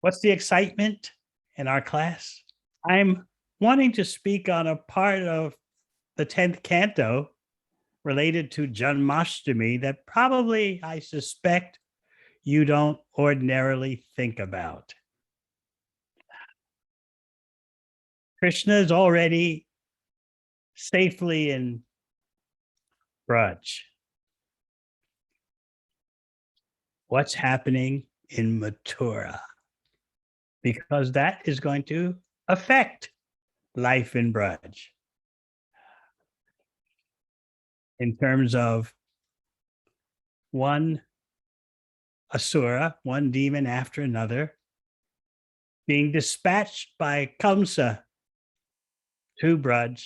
What's the excitement in our class? I'm wanting to speak on a part of the 10th canto related to Janmashtami that probably, I suspect, you don't ordinarily think about. Krishna is already safely in Braj. What's happening in Mathura? Because that is going to affect life in Braj in terms of one asura, one demon after another, being dispatched by Kamsa to Braj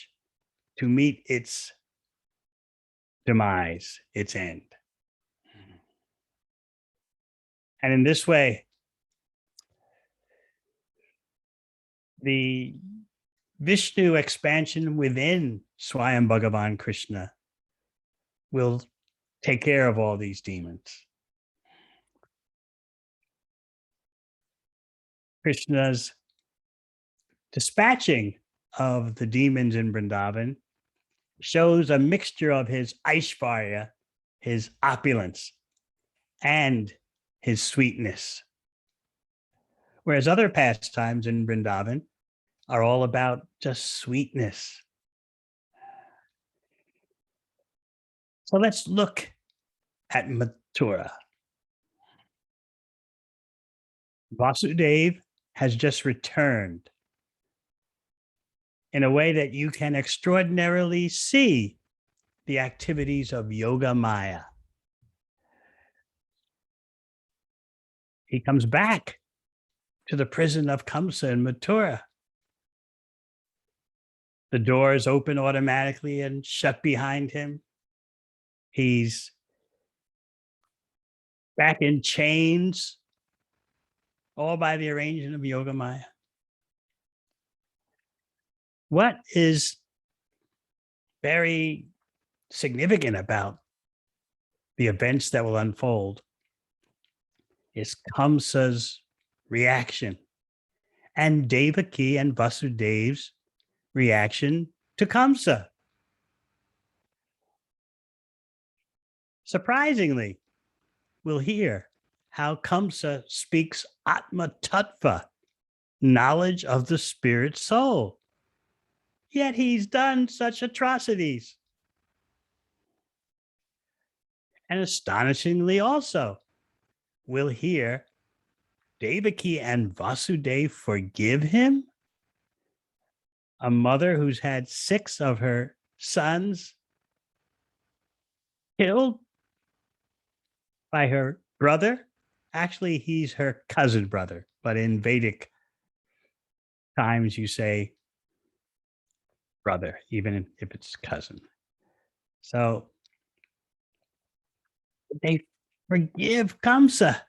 to meet its demise, its end. And in this way, the Vishnu expansion within Swayam Bhagavan Krishna will take care of all these demons. Krishna's dispatching of the demons in Vrindavan shows a mixture of his Aishvarya, his opulence, and his sweetness. Whereas other pastimes in Vrindavan are all about just sweetness. So let's look at Mathura. Vasudeva has just returned in a way that you can extraordinarily see the activities of Yoga Maya. He comes back to the prison of Kamsa in Mathura. The doors open automatically and shut behind him. He's back in chains, all by the arrangement of Yoga Maya. What is very significant about the events that will unfold is Kamsa's reaction and Devaki and Vasudev's reaction to Kamsa. Surprisingly, we'll hear how Kamsa speaks Atma Tattva, knowledge of the spirit soul. Yet he's done such atrocities. And astonishingly also, we'll hear Devaki and Vasudeva forgive him. A mother who's had 6 of her sons killed by her brother. Actually, he's her cousin brother, but in Vedic times you say brother, even if it's cousin. So they forgive Kamsa.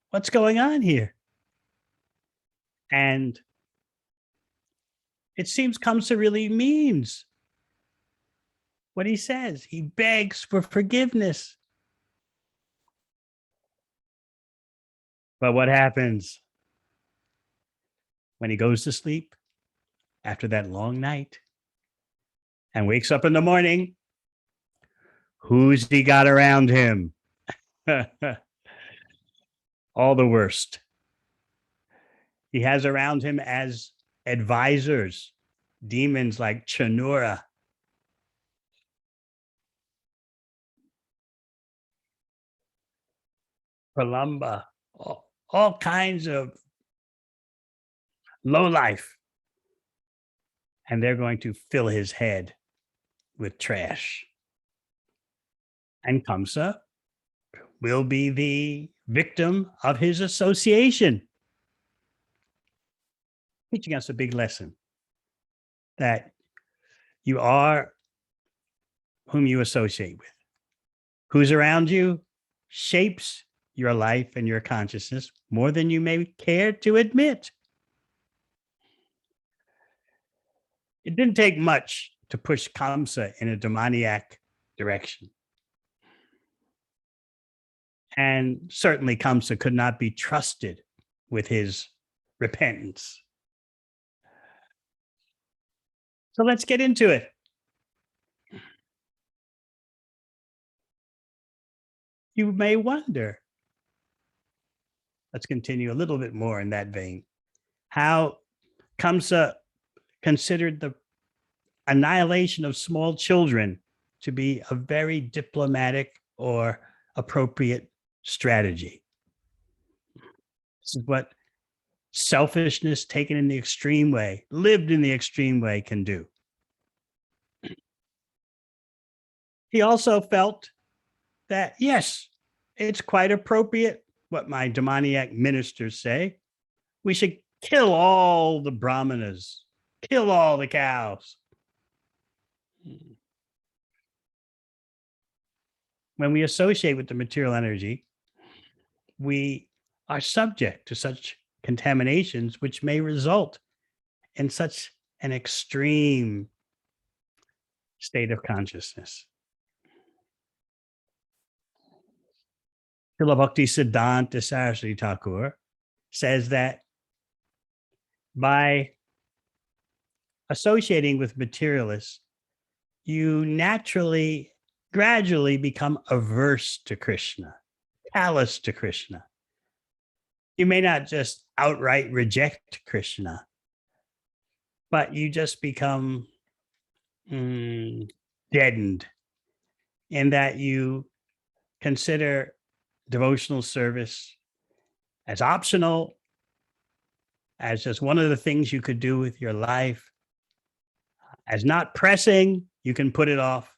What's going on here? And it seems Kamsa really means what he says. He begs for forgiveness. But what happens when he goes to sleep after that long night and wakes up in the morning? Who's he got around him? All the worst. He has around him as advisors demons like Chanura, Pralamba, all kinds of low life. And they're going to fill his head with trash. And Kamsa will be the victim of his association, teaching us a big lesson that you are whom you associate with. Who's around you shapes your life and your consciousness more than you may care to admit. It didn't take much to push Kamsa in a demoniac direction. And certainly Kamsa could not be trusted with his repentance. So let's get into it. You may wonder, let's continue a little bit more in that vein, how Kamsa considered the annihilation of small children to be a very diplomatic or appropriate strategy. This is what selfishness taken in the extreme way, lived in the extreme way, can do. He also felt that, yes, it's quite appropriate what my demoniac ministers say. We should kill all the brahmanas, kill all the cows. When we associate with the material energy, we are subject to such contaminations, which may result in such an extreme state of consciousness. Srila Bhakti Siddhanta Saraswati Thakur says that by associating with materialists, you naturally, gradually become averse to Krishna, callous to Krishna. You may not just outright reject Krishna, but you just become deadened in that you consider devotional service as optional, as just one of the things you could do with your life, as not pressing, you can put it off.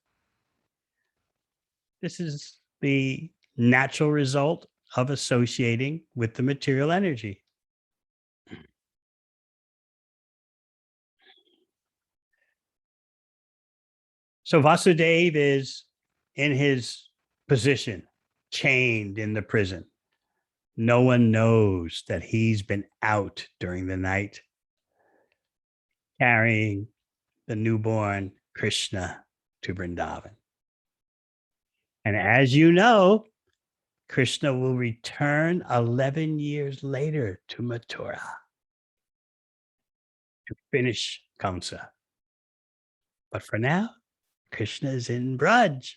This is the natural result of associating with the material energy. So Vasudev is in his position, chained in the prison. No one knows that he's been out during the night, carrying the newborn Krishna to Vrindavan. And as you know, Krishna will return 11 years later to Mathura to finish Kamsa. But for now, Krishna is in Braj.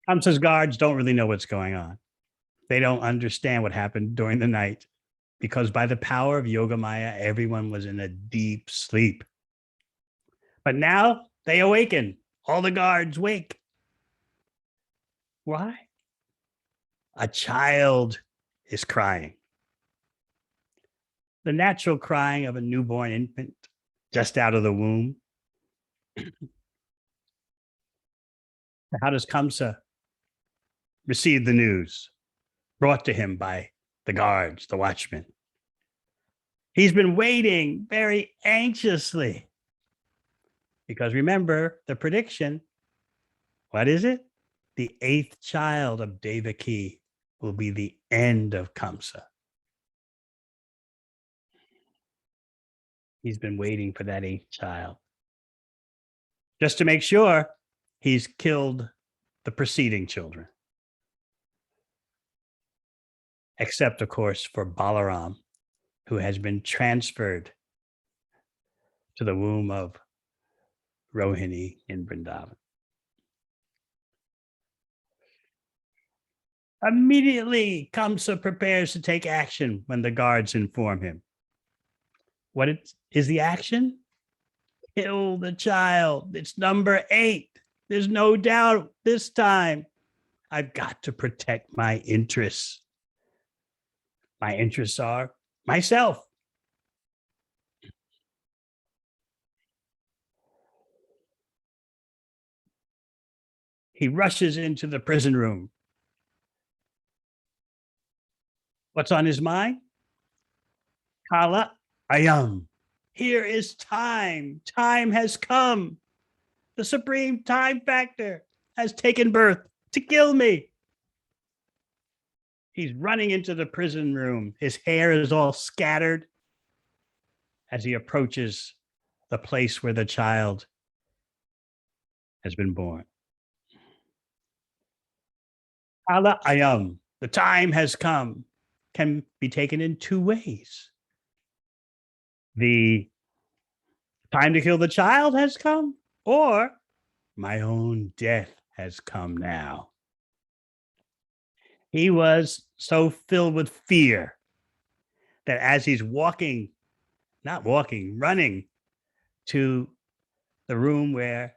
Kamsa's guards don't really know what's going on. They don't understand what happened during the night because by the power of Yogamaya, everyone was in a deep sleep. But now they awaken. All the guards wake. Why? A child is crying. The natural crying of a newborn infant just out of the womb. How does Kamsa receive the news brought to him by the guards, the watchmen? He's been waiting very anxiously because remember the prediction. What is it? The 8th child of Devaki will be the end of Kamsa. He's been waiting for that 8th child. Just to make sure, he's killed the preceding children. Except, of course, for Balaram, who has been transferred to the womb of Rohini in Vrindavan. Immediately, Kamsa prepares to take action when the guards inform him. What is the action? Kill the child. It's number 8. There's no doubt this time. I've got to protect my interests. My interests are myself. He rushes into the prison room. What's on his mind? Kala ayam. Here is time. Time has come. The supreme time factor has taken birth to kill me. He's running into the prison room. His hair is all scattered as he approaches the place where the child has been born. Kala ayam, the time has come, can be taken in two ways. The time to kill the child has come, or my own death has come now. He was so filled with fear that as he's walking, not walking, running to the room where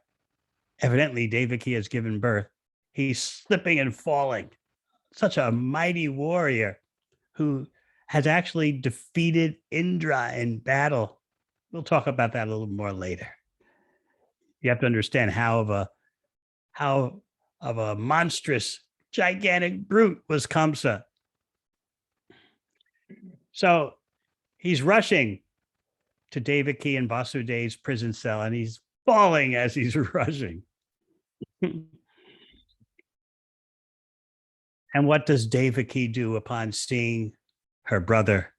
evidently Devaki has given birth, he's slipping and falling. Such a mighty warrior who has actually defeated Indra in battle. We'll talk about that a little more later. You have to understand how of a monstrous, gigantic brute was Kamsa. So he's rushing to Devaki and Vasudev's prison cell, and he's falling as he's rushing. And what does Devaki do upon seeing her brother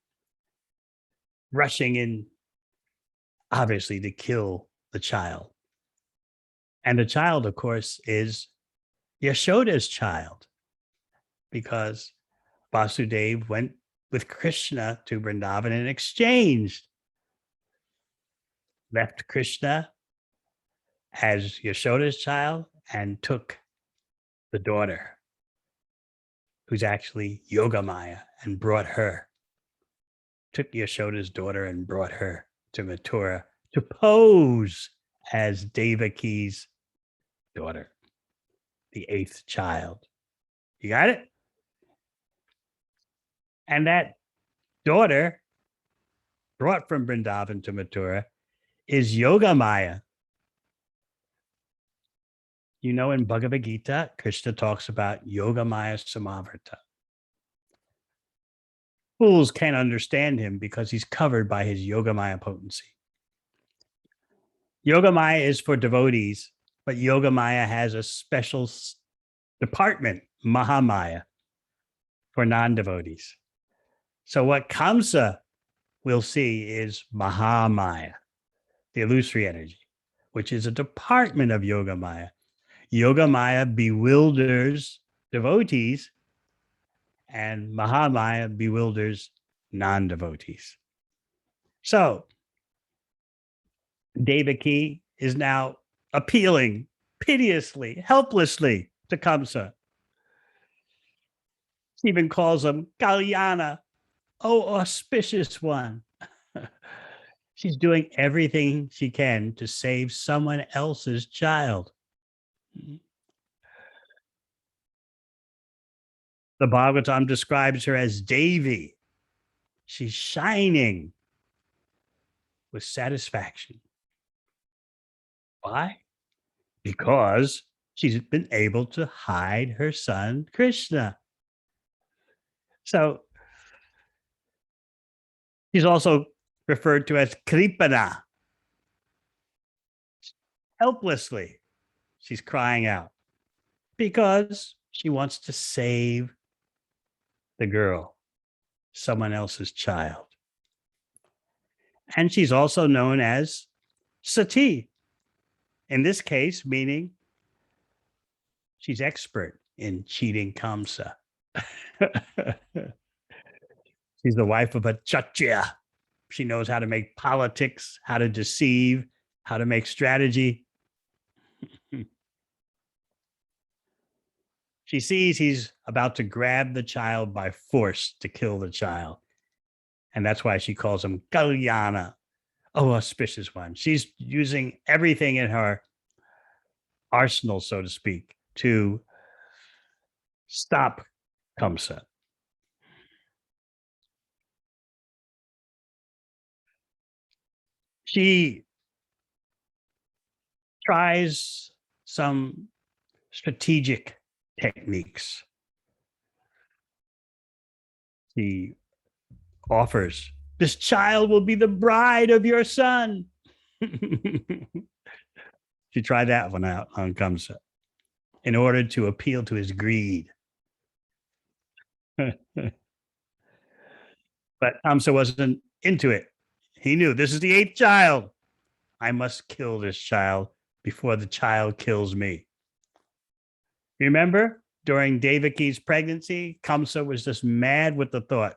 rushing in, obviously, to kill the child? And the child, of course, is Yashoda's child, because Vasudev went with Krishna to Vrindavan and exchanged, left Krishna as Yashoda's child and took the daughter, who's actually Yogamaya, and brought her, took Yashoda's daughter and brought her to Mathura to pose as Devaki's daughter, the eighth child. You got it? And that daughter, brought from Vrindavan to Mathura, is Yogamaya. You know, in Bhagavad Gita, Krishna talks about Yogamaya Samavrta. Fools can't understand him because he's covered by his Yogamaya potency. Yogamaya is for devotees, but Yogamaya has a special department, Mahamaya, for non-devotees. So what Kamsa will see is Mahamaya, the illusory energy, which is a department of Yogamaya. Yogamaya bewilders devotees, and Mahamaya bewilders non-devotees. So Devaki is now appealing piteously, helplessly to Kamsa. She even calls him Kalyana, oh auspicious one. She's doing everything she can to save someone else's child. The Bhagavatam describes her as Devi. She's shining with satisfaction. Why? Because she's been able to hide her son, Krishna. So she's also referred to as Kripana. Helplessly, she's crying out because she wants to save the girl, someone else's child. And she's also known as Sati, in this case, meaning she's expert in cheating Kamsa. She's the wife of a Kshatriya. She knows how to make politics, how to deceive, how to make strategy. She sees he's about to grab the child by force to kill the child. And that's why she calls him Kalyana, oh, auspicious one. She's using everything in her arsenal, so to speak, to stop Kamsa. She tries some strategic techniques. She offers, this child will be the bride of your son. She tried that one out on Kamsa in order to appeal to his greed. But Kamsa wasn't into it. He knew this is the eighth child. I must kill this child before the child kills me. Remember, During Devaki's pregnancy, Kamsa was just mad with the thought,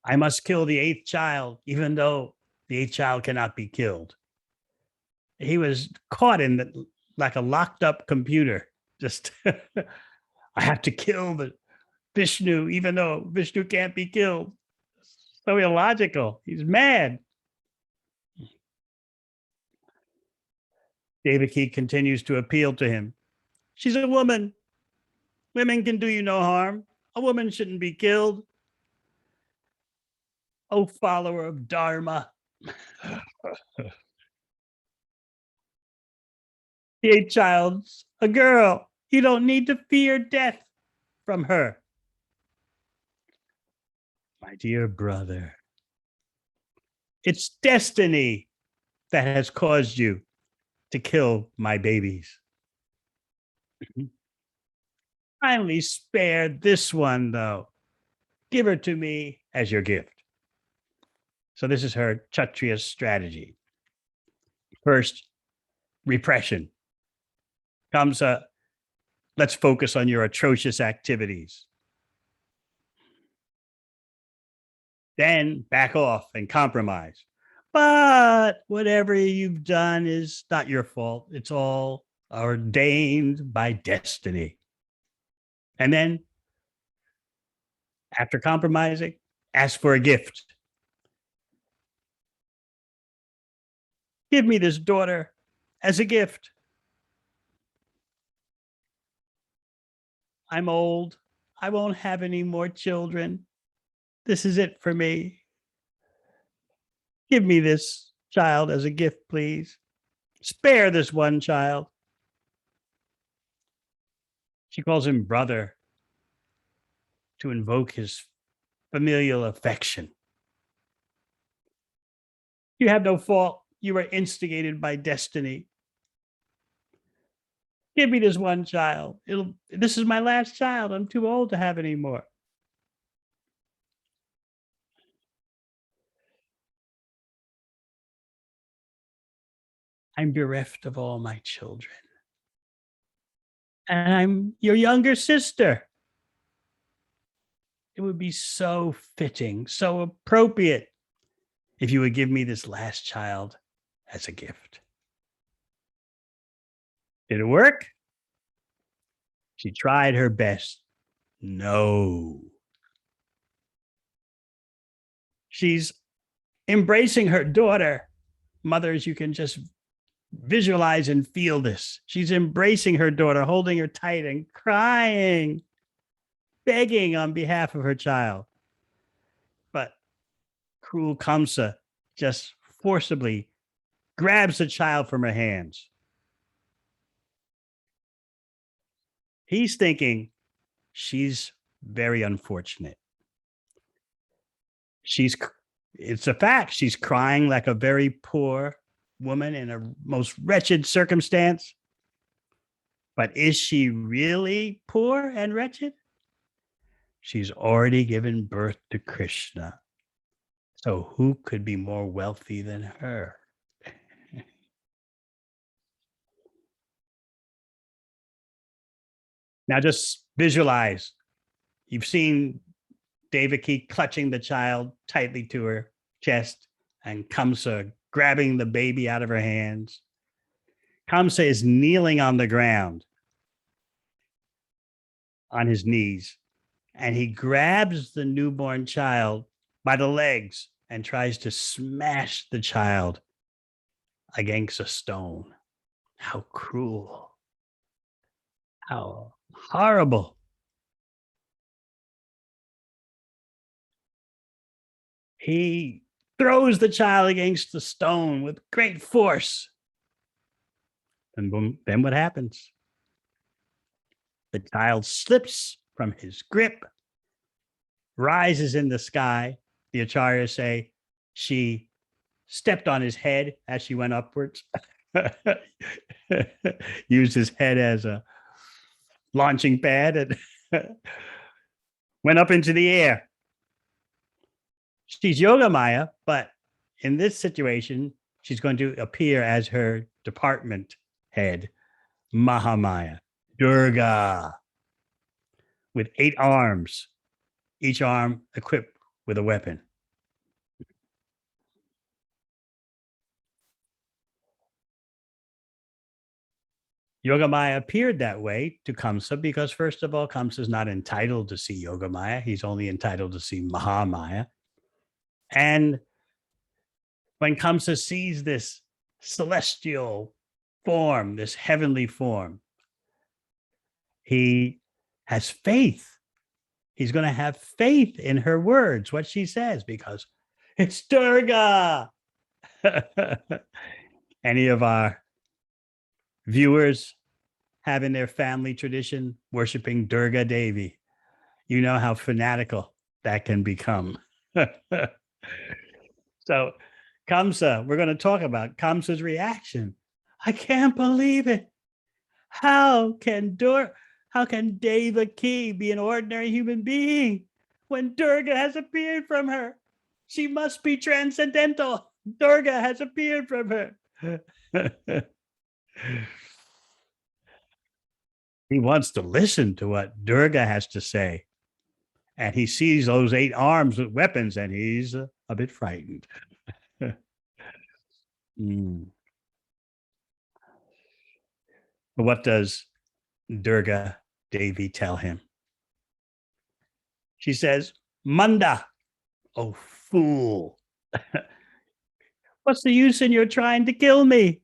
I must kill the eighth child, even though the eighth child cannot be killed. He was caught in like a locked up computer. Just, I have to kill the Vishnu, even though Vishnu can't be killed. So illogical. He's mad. Devaki continues to appeal to him. She's a woman. Women can do you no harm. A woman shouldn't be killed. Oh, follower of Dharma. The eighth child's a girl. You don't need to fear death from her. My dear brother, it's destiny that has caused you to kill my babies. Kindly spare this one, though. Give her to me as your gift. So this is her Kshatriya strategy. First, repression. Kamsa, let's focus on your atrocious activities. Then back off and compromise. But whatever you've done is not your fault. It's all ordained by destiny. And then, after compromising, ask for a gift. Give me this daughter as a gift. I'm old. I won't have any more children. This is it for me. Give me this child as a gift, please. Spare this one child. She calls him brother to invoke his familial affection. You have no fault. You were instigated by destiny. Give me this one child. This is my last child. I'm too old to have any more. I'm bereft of all my children. And I'm your younger sister. It would be so fitting, so appropriate if you would give me this last child as a gift. Did it work? She tried her best. No. She's embracing her daughter. Mothers, you can just visualize and feel this. She's embracing her daughter, holding her tight and crying, begging on behalf of her child. But cruel Kamsa just forcibly grabs the child from her hands. He's thinking she's very unfortunate. It's a fact. She's crying like a very poor woman in a most wretched circumstance. But is she really poor and wretched? She's already given birth to Krishna. So who could be more wealthy than her? Now just visualize. You've seen Devaki clutching the child tightly to her chest and Kamsa grabbing the baby out of her hands. Kamsa is kneeling on the ground on his knees, and he grabs the newborn child by the legs and tries to smash the child against a stone. How cruel. How horrible. He throws the child against the stone with great force. And boom, then what happens? The child slips from his grip, rises in the sky. The acharyas say she stepped on his head as she went upwards, used his head as a launching pad and went up into the air. She's Yoga Maya, but in this situation, she's going to appear as her department head, Mahamaya. Durga, with 8 arms, each arm equipped with a weapon. Yogamaya appeared that way to Kamsa because, first of all, Kamsa is not entitled to see Yogamaya. He's only entitled to see Mahamaya. And when Kamsa sees this celestial form, this heavenly form, he has faith. He's going to have faith in her words, what she says, because it's Durga. Any of our viewers have in their family tradition worshiping Durga Devi, you know how fanatical that can become. So, Kamsa, we're going to talk about Kamsa's reaction. I can't believe it. How can how can Devaki be an ordinary human being when Durga has appeared from her? She must be transcendental. Durga has appeared from her. He wants to listen to what Durga has to say. And he sees those 8 arms with weapons, and he's a bit frightened. Mm. But what does Durga Devi tell him? She says, Manda, oh fool. What's the use in your trying to kill me?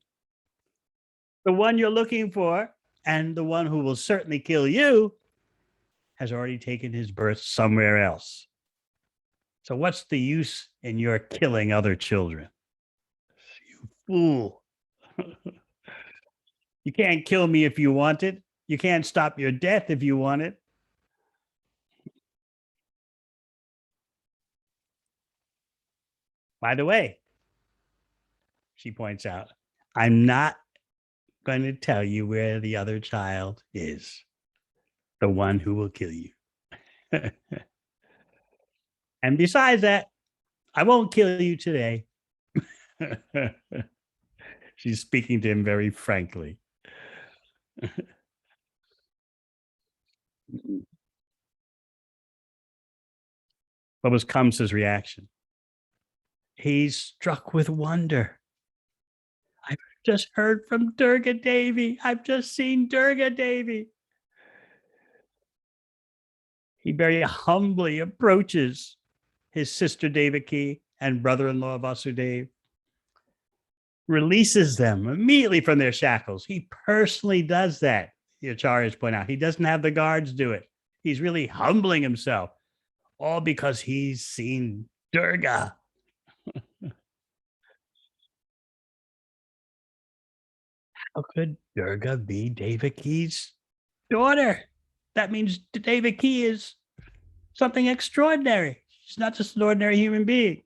The one you're looking for, and the one who will certainly kill you, has already taken his birth somewhere else. So what's the use in your killing other children? You fool. You can't kill me if you want it. You can't stop your death if you want it. By the way, she points out, I'm not going to tell you where the other child is, the one who will kill you. And besides that, I won't kill you today. She's speaking to him very frankly. What was Kamsa's reaction? He's struck with wonder. I've just heard from Durga Devi. I've just seen Durga Devi. He very humbly approaches his sister Devaki and brother-in-law Vasudeva, releases them immediately from their shackles. He personally does that, the acharyas point out. He doesn't have the guards do it. He's really humbling himself, all because he's seen Durga. How could Durga be Devaki's daughter? That means Devaki is something extraordinary. She's not just an ordinary human being.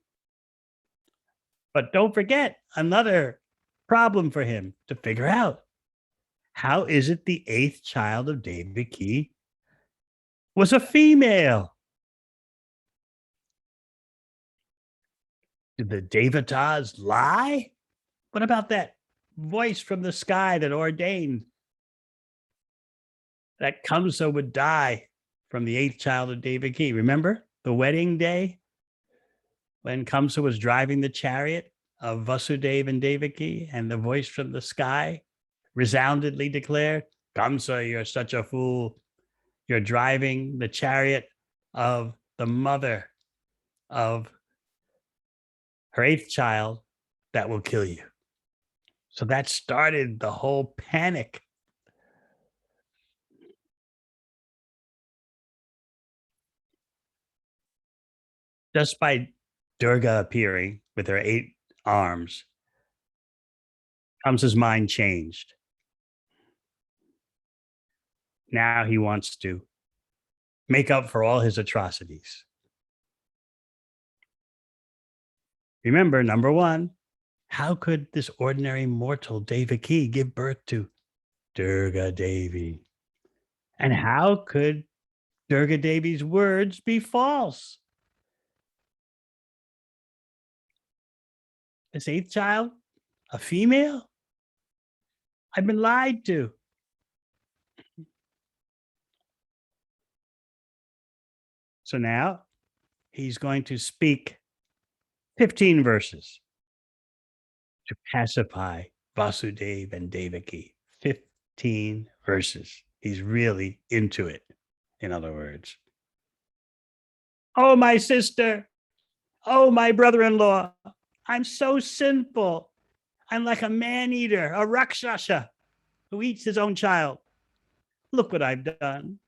But don't forget another problem for him to figure out. How is it the 8th child of Devaki was a female? Did the Devatas lie? What about that voice from the sky that ordained that Kamsa would die from the 8th child of Devaki? Remember the wedding day when Kamsa was driving the chariot of Vasudeva and Devaki, and the voice from the sky resoundingly declared, Kamsa, you're such a fool. You're driving the chariot of the mother of her 8th child that will kill you. So that started the whole panic. Just by Durga appearing with her 8 arms, Kamsa's mind changed. Now he wants to make up for all his atrocities. Remember, number one, how could this ordinary mortal Devaki give birth to Durga Devi? And how could Durga Devi's words be false? This 8th child, a female? I've been lied to. So now he's going to speak 15 verses to pacify Vasudeva and Devaki. 15 verses. He's really into it, in other words. Oh, my sister. Oh, my brother in law. I'm so sinful. I'm like a man eater, a Rakshasa who eats his own child. Look what I've done,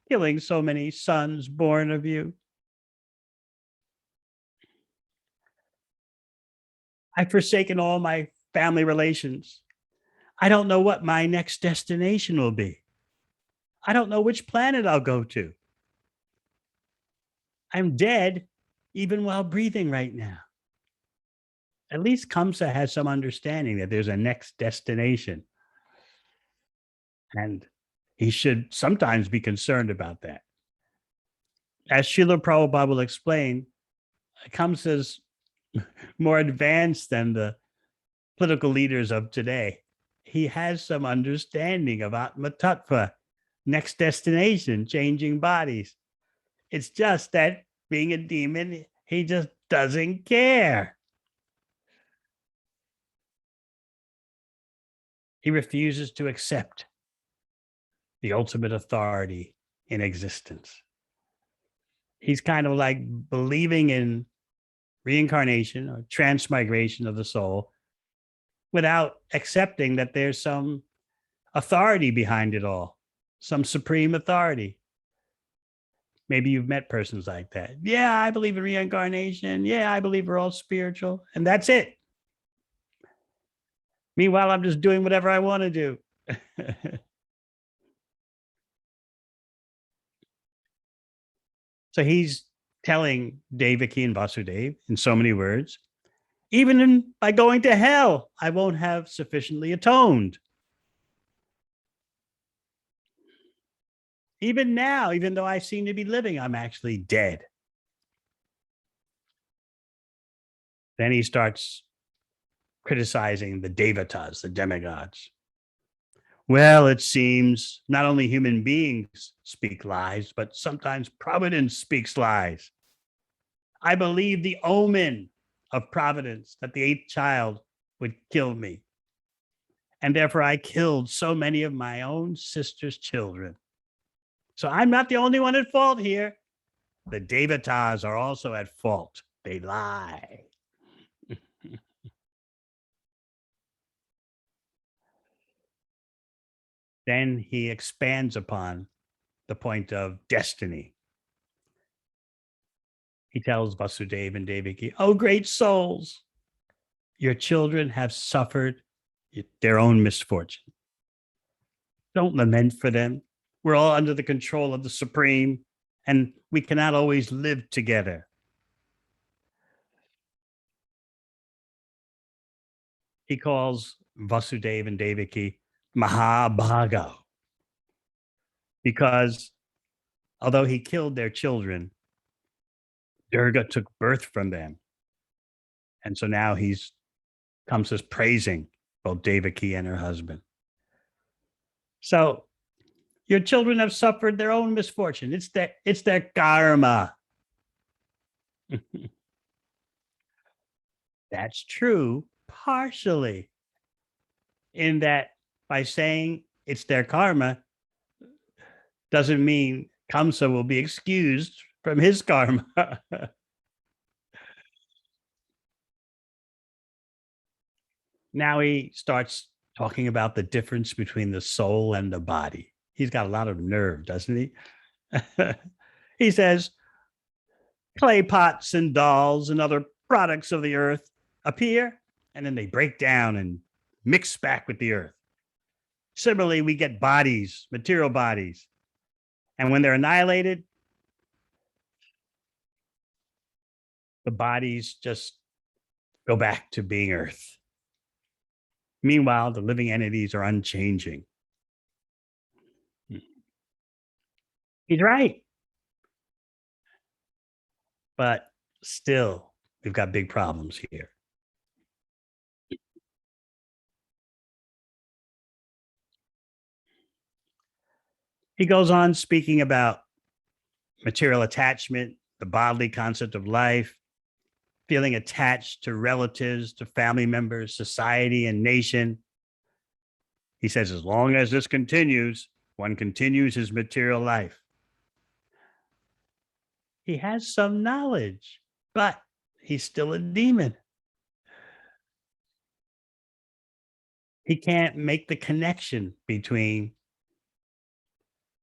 killing so many sons born of you. I've forsaken all my family relations. I don't know what my next destination will be. I don't know which planet I'll go to. I'm dead even while breathing right now. At least Kamsa has some understanding that there's a next destination. And he should sometimes be concerned about that. As Srila Prabhupada will explain, Kamsa's more advanced than the political leaders of today. He has some understanding of Atma Tattva, next destination, changing bodies. It's just that being a demon, he just doesn't care. He refuses to accept the ultimate authority in existence. He's kind of like believing in reincarnation or transmigration of the soul without accepting that there's some authority behind it all, some supreme authority. Maybe you've met persons like that. Yeah, I believe in reincarnation. Yeah, I believe we're all spiritual. And that's it. Meanwhile, I'm just doing whatever I want to do. So he's telling Devaki and Vasudeva in so many words, even by going to hell, I won't have sufficiently atoned. Even now, even though I seem to be living, I'm actually dead. Then he starts criticizing the devatas, the demigods. Well, it seems not only human beings speak lies, but sometimes providence speaks lies. I believe the omen of providence that the eighth child would kill me. And therefore, I killed so many of my own sister's children. So I'm not the only one at fault here. The devatas are also at fault. They lie. Then he expands upon the point of destiny. He tells Vasudeva and Devaki, oh, great souls, your children have suffered their own misfortune. Don't lament for them. We're all under the control of the Supreme, and we cannot always live together. He calls Vasudeva and Devaki Mahabhaga because although he killed their children, Durga took birth from them. And so now he's comes as praising both Devaki and her husband. So your children have suffered their own misfortune. It's their karma. That's true, partially, in that by saying it's their karma doesn't mean Kamsa will be excused from his karma. Now he starts talking about the difference between the soul and the body. He's got a lot of nerve, doesn't he? He says, clay pots and dolls and other products of the earth appear, and then they break down and mix back with the earth. Similarly, we get bodies, material bodies. And when they're annihilated, the bodies just go back to being earth. Meanwhile, the living entities are unchanging. He's right. But still, we've got big problems here. He goes on speaking about material attachment, the bodily concept of life, feeling attached to relatives, to family members, society, and nation. He says, as long as this continues, one continues his material life. He has some knowledge, but he's still a demon. He can't make the connection between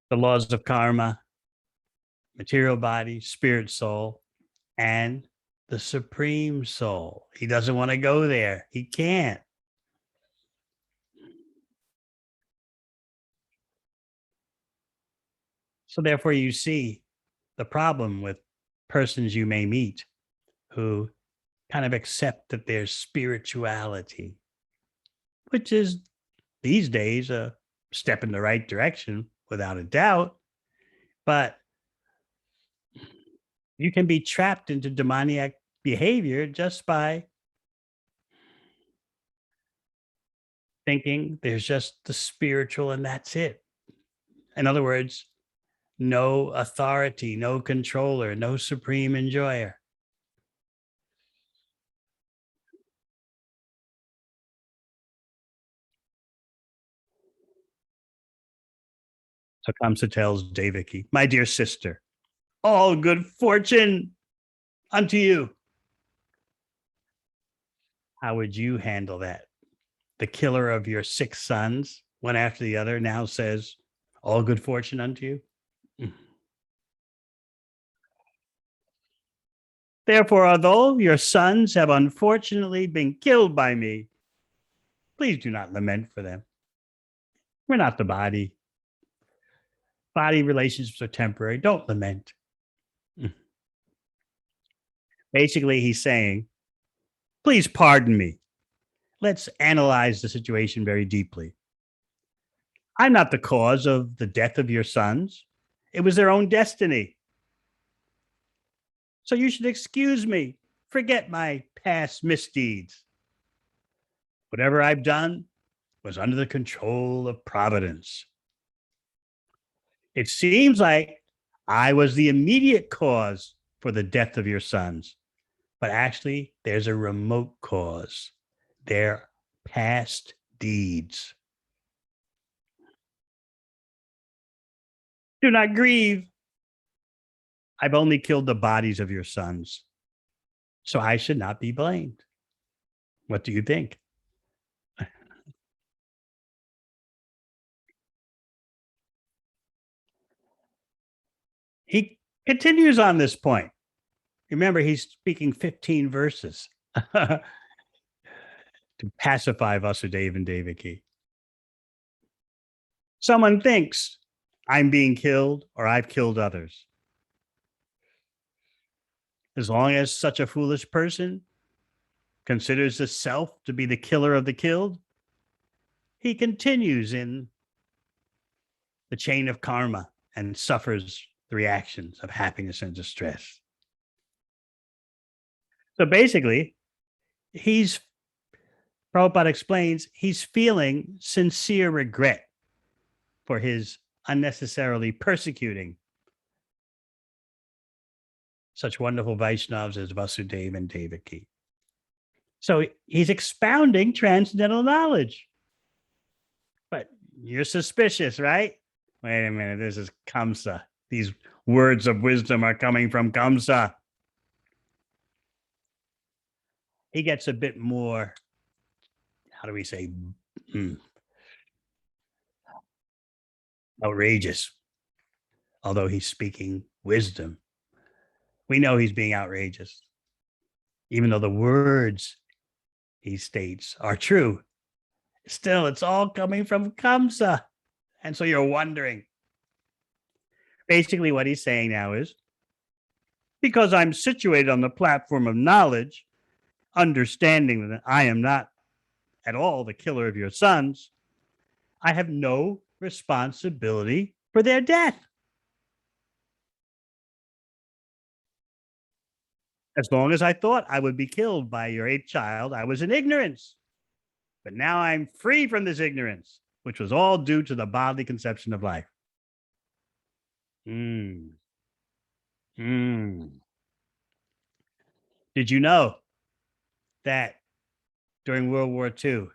the laws of karma, material body, spirit soul, and the supreme soul. He doesn't want to go there. He can't. So, therefore, you see the problem with persons you may meet who kind of accept that there's spirituality, which is these days a step in the right direction without a doubt. But you can be trapped into demoniac behavior just by thinking there's just the spiritual and that's it. In other words, no authority, no controller, no supreme enjoyer. So Kamsa tells Devaki, my dear sister, all good fortune unto you. How would you handle that? The killer of your 6 sons, one after the other, now says, all good fortune unto you. Therefore, although your sons have unfortunately been killed by me, please do not lament for them. We're not the body. Body relationships are temporary. Don't lament. Basically, he's saying, please pardon me. Let's analyze the situation very deeply. I'm not the cause of the death of your sons. It was their own destiny. So you should excuse me. Forget my past misdeeds. Whatever I've done was under the control of Providence. It seems like I was the immediate cause for the death of your sons, but actually, there's a remote cause, their past deeds. Do not grieve. I've only killed the bodies of your sons, so I should not be blamed. What do you think? He continues on this point. Remember, he's speaking 15 verses to pacify Vasudeva and Devaki. Someone thinks I'm being killed or I've killed others. As long as such a foolish person considers the self to be the killer of the killed, he continues in the chain of karma and suffers the reactions of happiness and distress. So basically, Prabhupada explains, he's feeling sincere regret for his unnecessarily persecuting such wonderful Vaishnavas as Vasudeva and Devaki. So he's expounding transcendental knowledge. But you're suspicious, right? Wait a minute, this is Kamsa. These words of wisdom are coming from Kamsa. He gets a bit more, how do we say, outrageous. Although he's speaking wisdom, we know he's being outrageous. Even though the words he states are true, still, it's all coming from Kamsa. And so you're wondering. Basically, what he's saying now is, because I'm situated on the platform of knowledge, understanding that I am not at all the killer of your sons, I have no responsibility for their death. As long as I thought I would be killed by your 8th child, I was in ignorance. But now I'm free from this ignorance, which was all due to the bodily conception of life. Did you know that during World War II,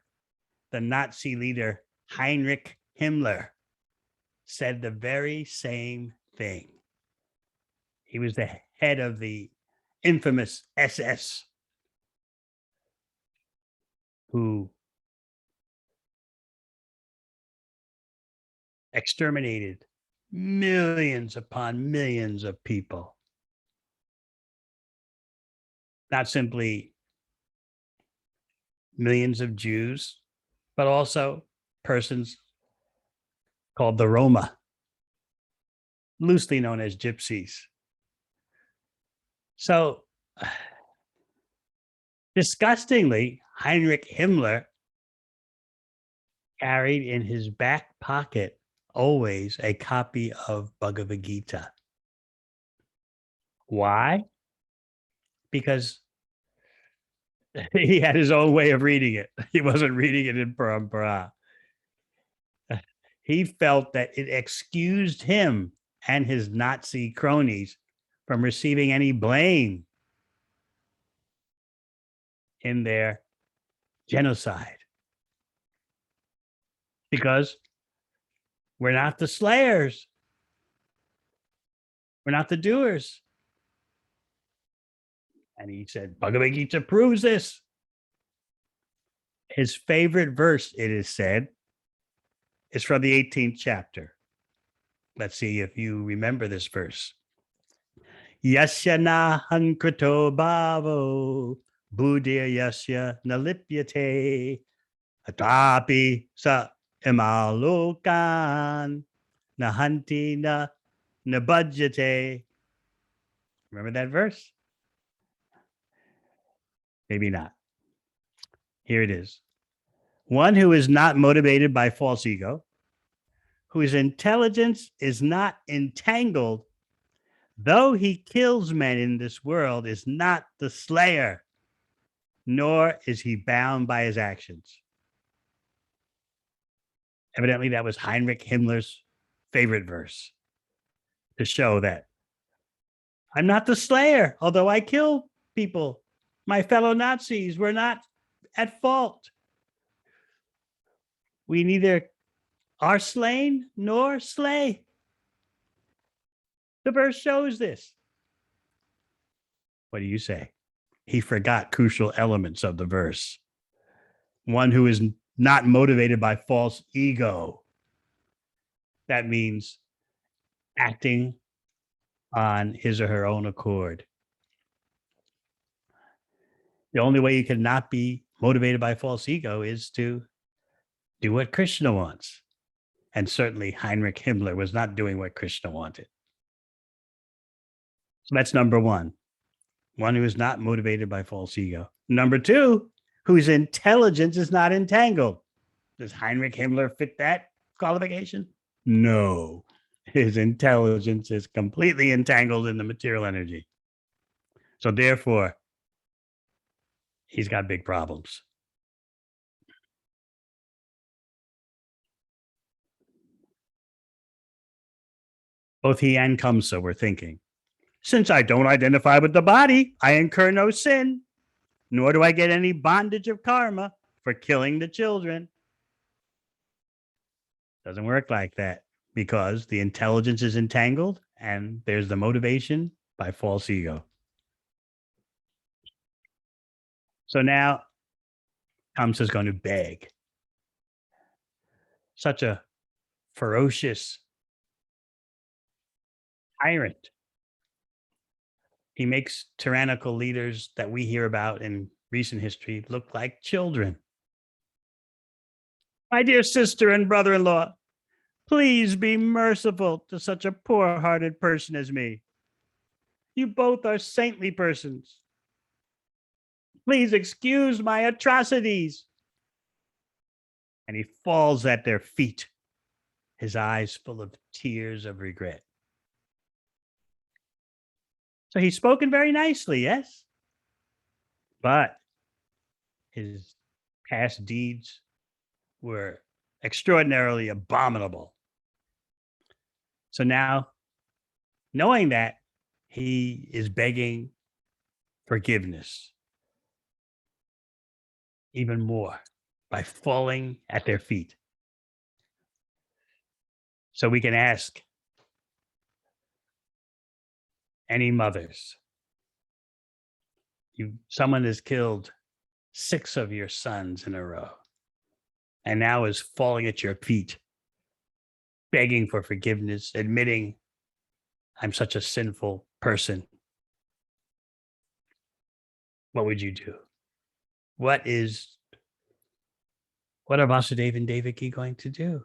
the Nazi leader Heinrich Himmler said the very same thing? He was the head of the infamous SS, who exterminated millions upon millions of people. Not simply millions of Jews, but also persons called the Roma, loosely known as gypsies. So, disgustingly, Heinrich Himmler carried in his back pocket always a copy of Bhagavad Gita. Why? Because he had his own way of reading it. He wasn't reading it in parampara. He felt that it excused him and his Nazi cronies from receiving any blame in their genocide, because we're not the slayers. We're not the doers. And he said, Bhagavad Gita proves this. His favorite verse, it is said, is from the 18th chapter. Let's see if you remember this verse. Yasya nahan krito bhavo buddhya yasya nalipyate atapi sa imalokan nahanti na nabhajyate. Remember that verse? Maybe not. Here it is. One who is not motivated by false ego, whose intelligence is not entangled, though he kills men in this world, is not the slayer, nor is he bound by his actions. Evidently, that was Heinrich Himmler's favorite verse to show that I'm not the slayer, although I kill people. My fellow Nazis were not at fault. We neither are slain nor slay. The verse shows this. What do you say? He forgot crucial elements of the verse. One who is not motivated by false ego. That means acting on his or her own accord. The only way you can not be motivated by false ego is to do what Krishna wants. And certainly Heinrich Himmler was not doing what Krishna wanted. So that's number one who is not motivated by false ego. Number two, whose intelligence is not entangled. Does Heinrich Himmler fit that qualification? No. His intelligence is completely entangled in the material energy. So therefore, he's got big problems. Both he and Kamsa were thinking, since I don't identify with the body, I incur no sin, nor do I get any bondage of karma for killing the children. Doesn't work like that, because the intelligence is entangled and there's the motivation by false ego. So now Kamsa is going to beg. Such a ferocious tyrant. He makes tyrannical leaders that we hear about in recent history look like children. My dear sister and brother-in-law, please be merciful to such a poor-hearted person as me. You both are saintly persons. Please excuse my atrocities. And he falls at their feet, his eyes full of tears of regret. So he's spoken very nicely, yes? But his past deeds were extraordinarily abominable. So now, knowing that, he is begging forgiveness even more by falling at their feet. So we can ask any mothers, someone has killed 6 of your sons in a row and now is falling at your feet, begging for forgiveness, admitting, I'm such a sinful person. What would you do? What are Vasudeva and Devaki going to do?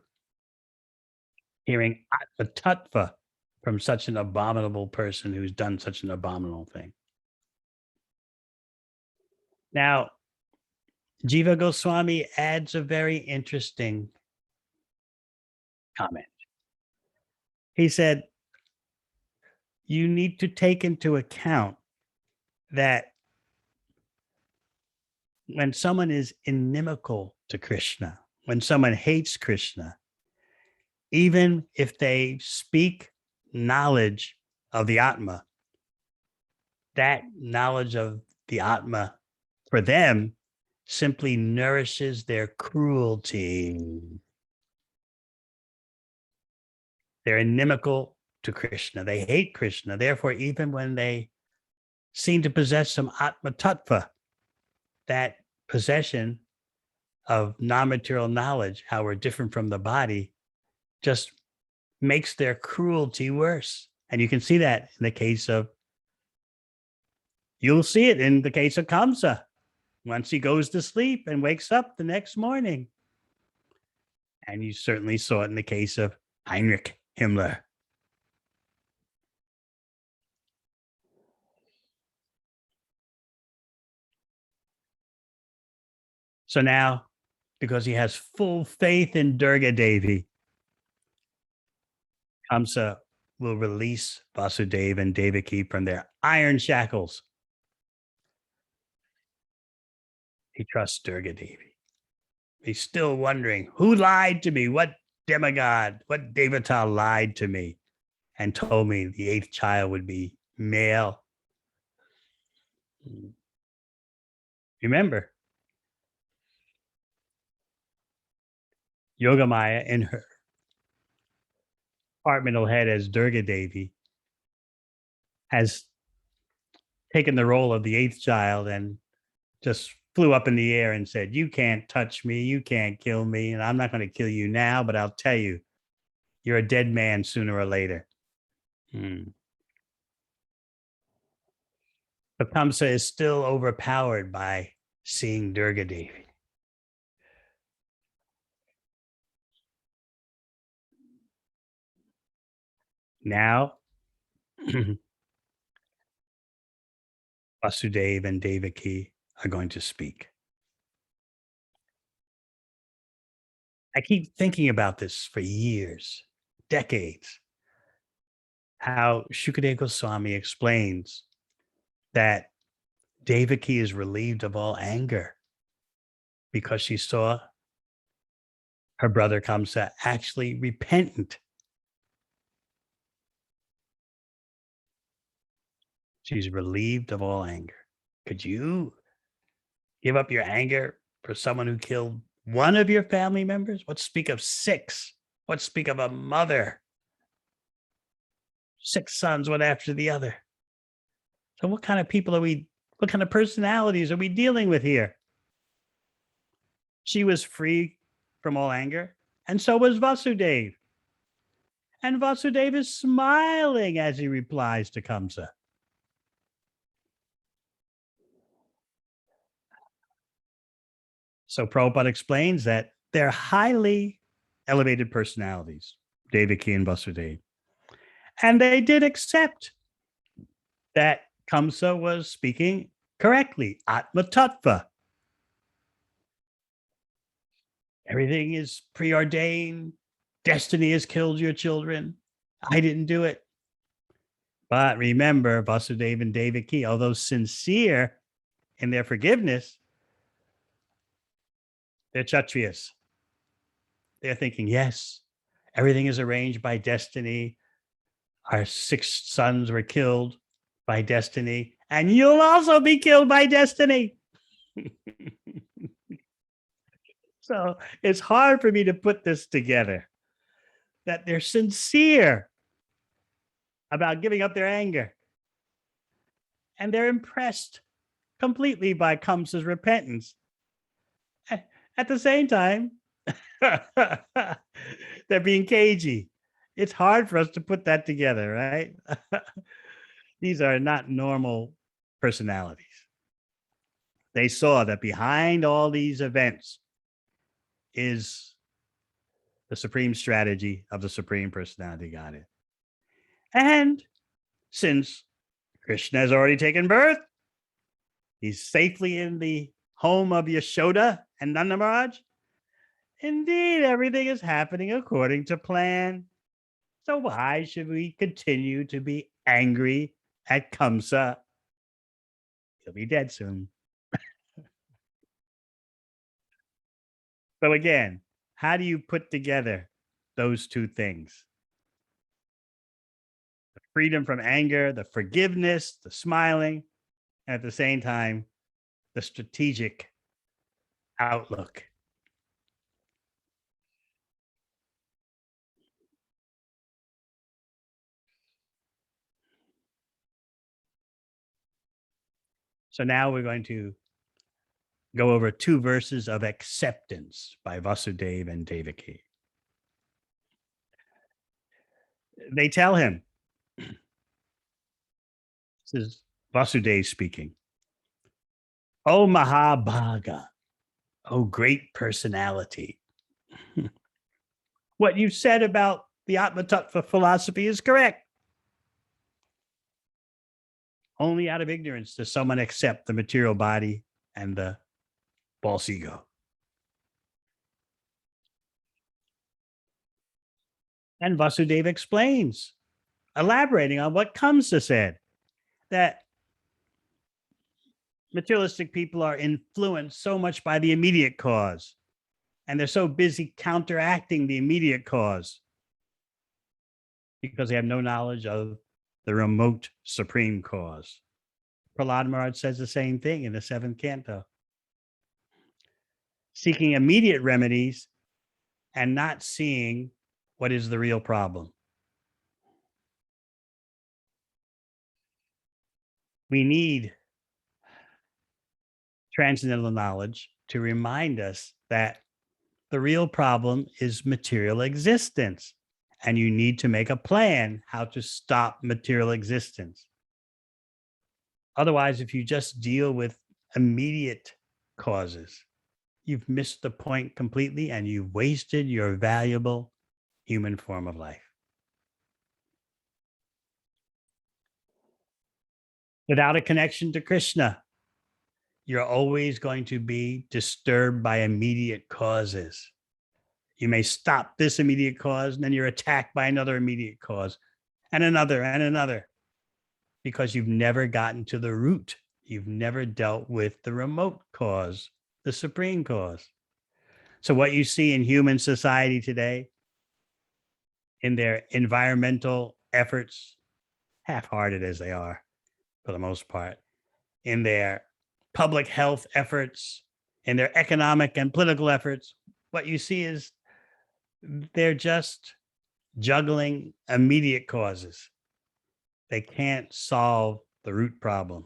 Hearing a tattva from such an abominable person who's done such an abominable thing. Now, Jiva Goswami adds a very interesting comment. He said, you need to take into account that when someone is inimical to Krishna, when someone hates Krishna, even if they speak knowledge of the Atma, that knowledge of the Atma for them simply nourishes their cruelty. They're inimical to Krishna. They hate Krishna. Therefore, even when they seem to possess some Atma Tattva, that possession of non-material knowledge, how we're different from the body, just makes their cruelty worse. And you can see that in the case of, you'll see it in the case of Kamsa. Once he goes to sleep and wakes up the next morning. And you certainly saw it in the case of Heinrich Himmler. So now, because he has full faith in Durga Devi, Kamsa will release Vasudeva and Devaki from their iron shackles. He trusts Durga Devi. He's still wondering, who lied to me? What demigod, what devata lied to me and told me the 8th child would be male? Remember, Yogamaya in her departmental head as Durga Devi has taken the role of the 8th child and just flew up in the air and said, you can't touch me, you can't kill me, and I'm not going to kill you now, but I'll tell you, you're a dead man sooner or later. But Kamsa is still overpowered by seeing Durga Devi. Now, Vasudeva and Devaki are going to speak. I keep thinking about this for years, decades, how Shukadeva Goswami explains that Devaki is relieved of all anger because she saw her brother Kamsa actually repentant. She's relieved of all anger. Could you give up your anger for someone who killed one of your family members? What speak of 6? What speak of a mother? 6 sons, one after the other. So what kind of people what kind of personalities are we dealing with here? She was free from all anger, and so was Vasudeva. And Vasudeva is smiling as he replies to Kamsa. So Prabhupada explains that they're highly elevated personalities, Devaki and Vasudeva. And they did accept that Kamsa was speaking correctly, Atma Tattva. Everything is preordained. Destiny has killed your children. I didn't do it. But remember, Vasudeva and Devaki, although sincere in their forgiveness, they're Kshatriyas. They're thinking, yes, everything is arranged by destiny. Our 6 sons were killed by destiny. and you'll also be killed by destiny. So it's hard for me to put this together that they're sincere about giving up their anger and they're impressed completely by Kamsa's repentance. At the same time, they're being cagey. It's hard for us to put that together, right? These are not normal personalities. They saw that behind all these events is the supreme strategy of the supreme personality Godhead. And since Krishna has already taken birth, he's safely in the home of Yashoda and Nanda Maharaj. Indeed, everything is happening according to plan. So why should we continue to be angry at Kamsa? He'll be dead soon. So again, how do you put together those two things? The freedom from anger, the forgiveness, the smiling, and at the same time, the strategic outlook. So now we're going to go over 2 verses of acceptance by Vasudeva and Devaki. They tell him, this is Vasudeva speaking, "O Mahabhaga, O great personality, what you said about the Atma Tattva philosophy is correct. Only out of ignorance does someone accept the material body and the false ego. And Vasudeva explains, elaborating on what Kamsa said, that materialistic people are influenced so much by the immediate cause, and they're so busy counteracting the immediate cause because they have no knowledge of the remote supreme cause. Prahlad Maharaj says the same thing in the 7th canto. Seeking immediate remedies and not seeing what is the real problem. We need transcendental knowledge to remind us that the real problem is material existence. And you need to make a plan how to stop material existence. Otherwise, if you just deal with immediate causes, you've missed the point completely and you've wasted your valuable human form of life. Without a connection to Krishna, you're always going to be disturbed by immediate causes. You may stop this immediate cause, and then you're attacked by another immediate cause, and another, because you've never gotten to the root. You've never dealt with the remote cause, the supreme cause. So what you see in human society today, in their environmental efforts, half-hearted as they are for the most part, in their public health efforts, in their economic and political efforts, what you see is they're just juggling immediate causes. They can't solve the root problem.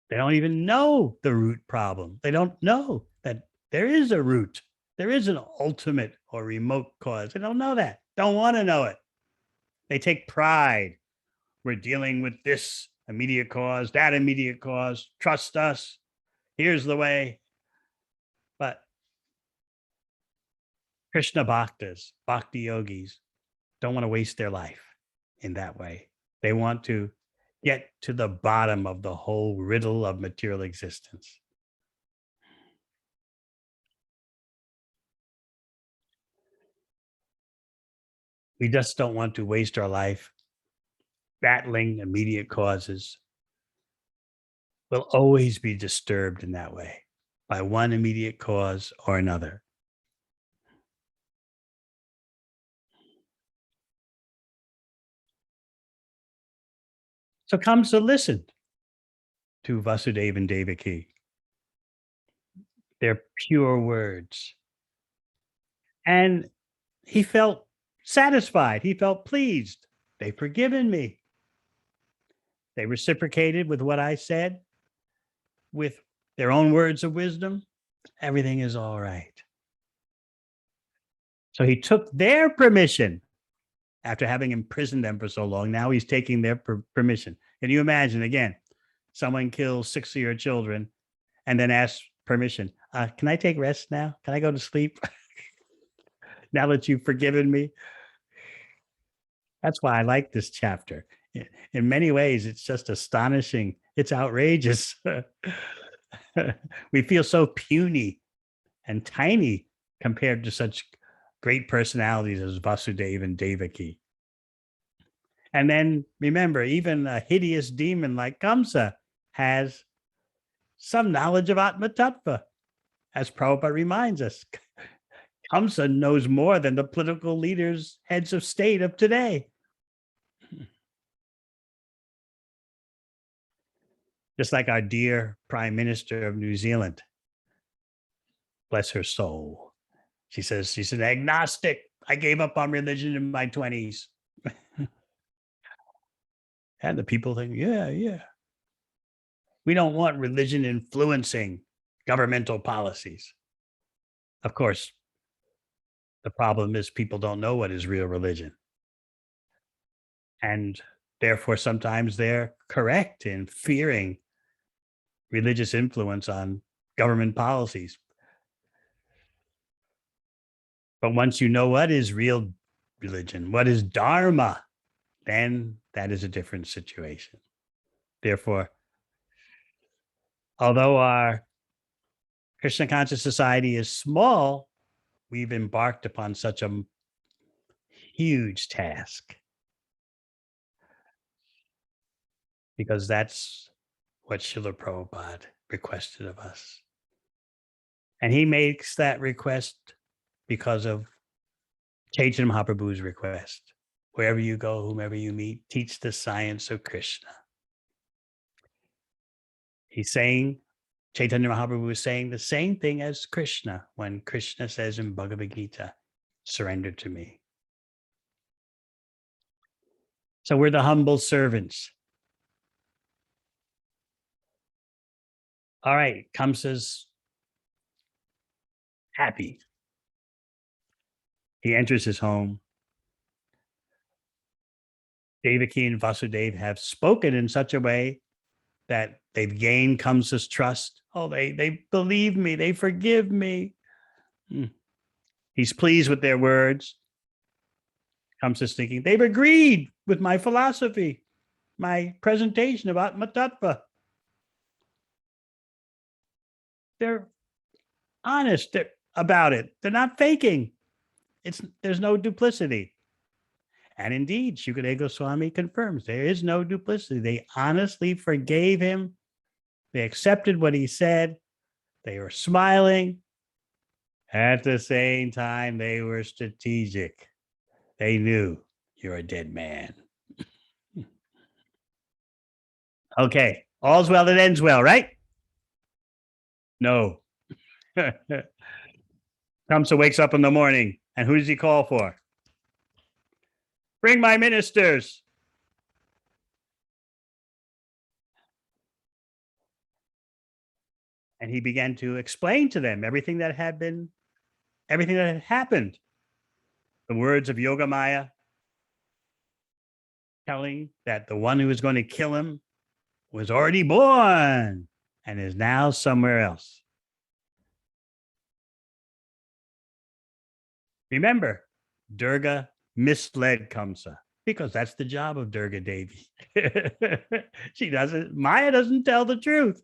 They don't even know the root problem. They don't know that there is a root. There is an ultimate or remote cause. They don't know that. Don't want to know it. They take pride. We're dealing with this immediate cause, that immediate cause. Trust us. Here's the way. But Krishna bhaktas, bhakti yogis, don't want to waste their life in that way. They want to get to the bottom of the whole riddle of material existence. We just don't want to waste our life battling immediate causes. We'll always be disturbed in that way by one immediate cause or another. So Kamsa listened to Vasudeva and Devaki, their pure words. And he felt satisfied. He felt pleased. They've forgiven me. They reciprocated with what I said, with their own words of wisdom. Everything is all right. So he took their permission after having imprisoned them for so long. Now he's taking their permission. Can you imagine again? Someone kills 6 of your children and then asks permission. Can I take rest now? Can I go to sleep? Now that you've forgiven me? That's why I like this chapter. In many ways, it's just astonishing. It's outrageous. We feel so puny and tiny compared to such great personalities as Vasudeva and Devaki. And then remember, even a hideous demon like Kamsa has some knowledge of Atma Tattva, as Prabhupada reminds us. Kamsa knows more than the political leaders, heads of state of today. Just like our dear Prime Minister of New Zealand, bless her soul. She says she's an agnostic. I gave up on religion in my 20s. And the people think, yeah. We don't want religion influencing governmental policies. Of course, the problem is people don't know what is real religion. And therefore, sometimes they're correct in fearing religious influence on government policies. But once you know what is real religion, what is Dharma, then that is a different situation. Therefore, although our Krishna conscious society is small, we've embarked upon such a huge task because that's what Srila Prabhupada requested of us. And he makes that request because of Chaitanya Mahaprabhu's request. Wherever you go, whomever you meet, teach the science of Krishna. He's saying, Chaitanya Mahaprabhu is saying the same thing as Krishna when Krishna says in Bhagavad Gita, surrender to me. So we're the humble servants. All right, Kamsa's happy. He enters his home. Devaki and Vasudeva have spoken in such a way that they've gained Kamsa's trust. Oh, they believe me. They forgive me. He's pleased with their words. Kamsa's thinking, they've agreed with my philosophy, my presentation of Atma Tattva. They're honest about it. They're not faking. There's no duplicity. And indeed, Shukadeva Goswami confirms there is no duplicity. They honestly forgave him. They accepted what he said. They were smiling. At the same time, they were strategic. They knew you're a dead man. Okay, all's well that ends well, right? No. Kamsa wakes up in the morning, and who does he call for? Bring my ministers. And he began to explain to them everything that had happened. The words of Yogamaya telling that the one who was going to kill him was already born and is now somewhere else. Remember, Durga misled Kamsa because that's the job of Durga Devi. Maya doesn't tell the truth.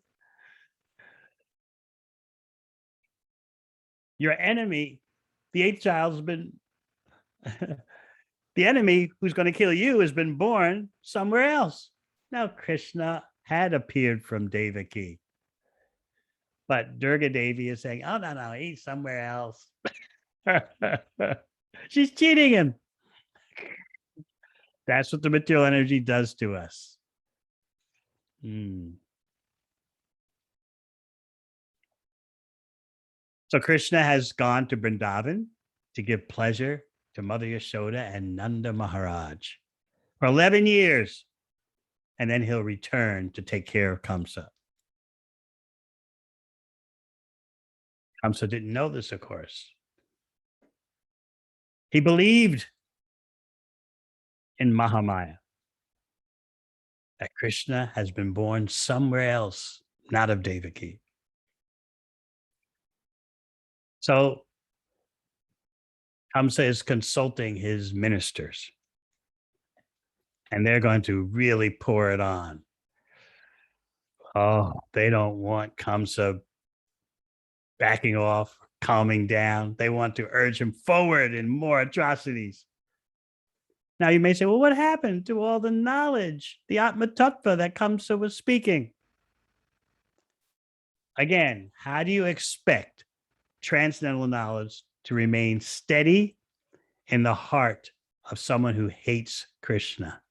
Your enemy, the eighth child, has been the enemy who's going to kill you has been born somewhere else. Now, Krishna had appeared from Devaki, but Durga Devi is saying, oh, no, he's somewhere else. She's cheating him. That's what the material energy does to us. Mm. So Krishna has gone to Vrindavan to give pleasure to Mother Yashoda and Nanda Maharaj for 11 years. And then he'll return to take care of Kamsa. Kamsa didn't know this, of course. He believed in Mahamaya, that Krishna has been born somewhere else, not of Devaki. So Kamsa is consulting his ministers, and they're going to really pour it on. Oh, they don't want Kamsa backing off, calming down. They want to urge him forward in more atrocities. Now you may say, well, what happened to all the knowledge, the Atma Tattva that Kamsa was speaking? Again, how do you expect transcendental knowledge to remain steady in the heart of someone who hates Krishna?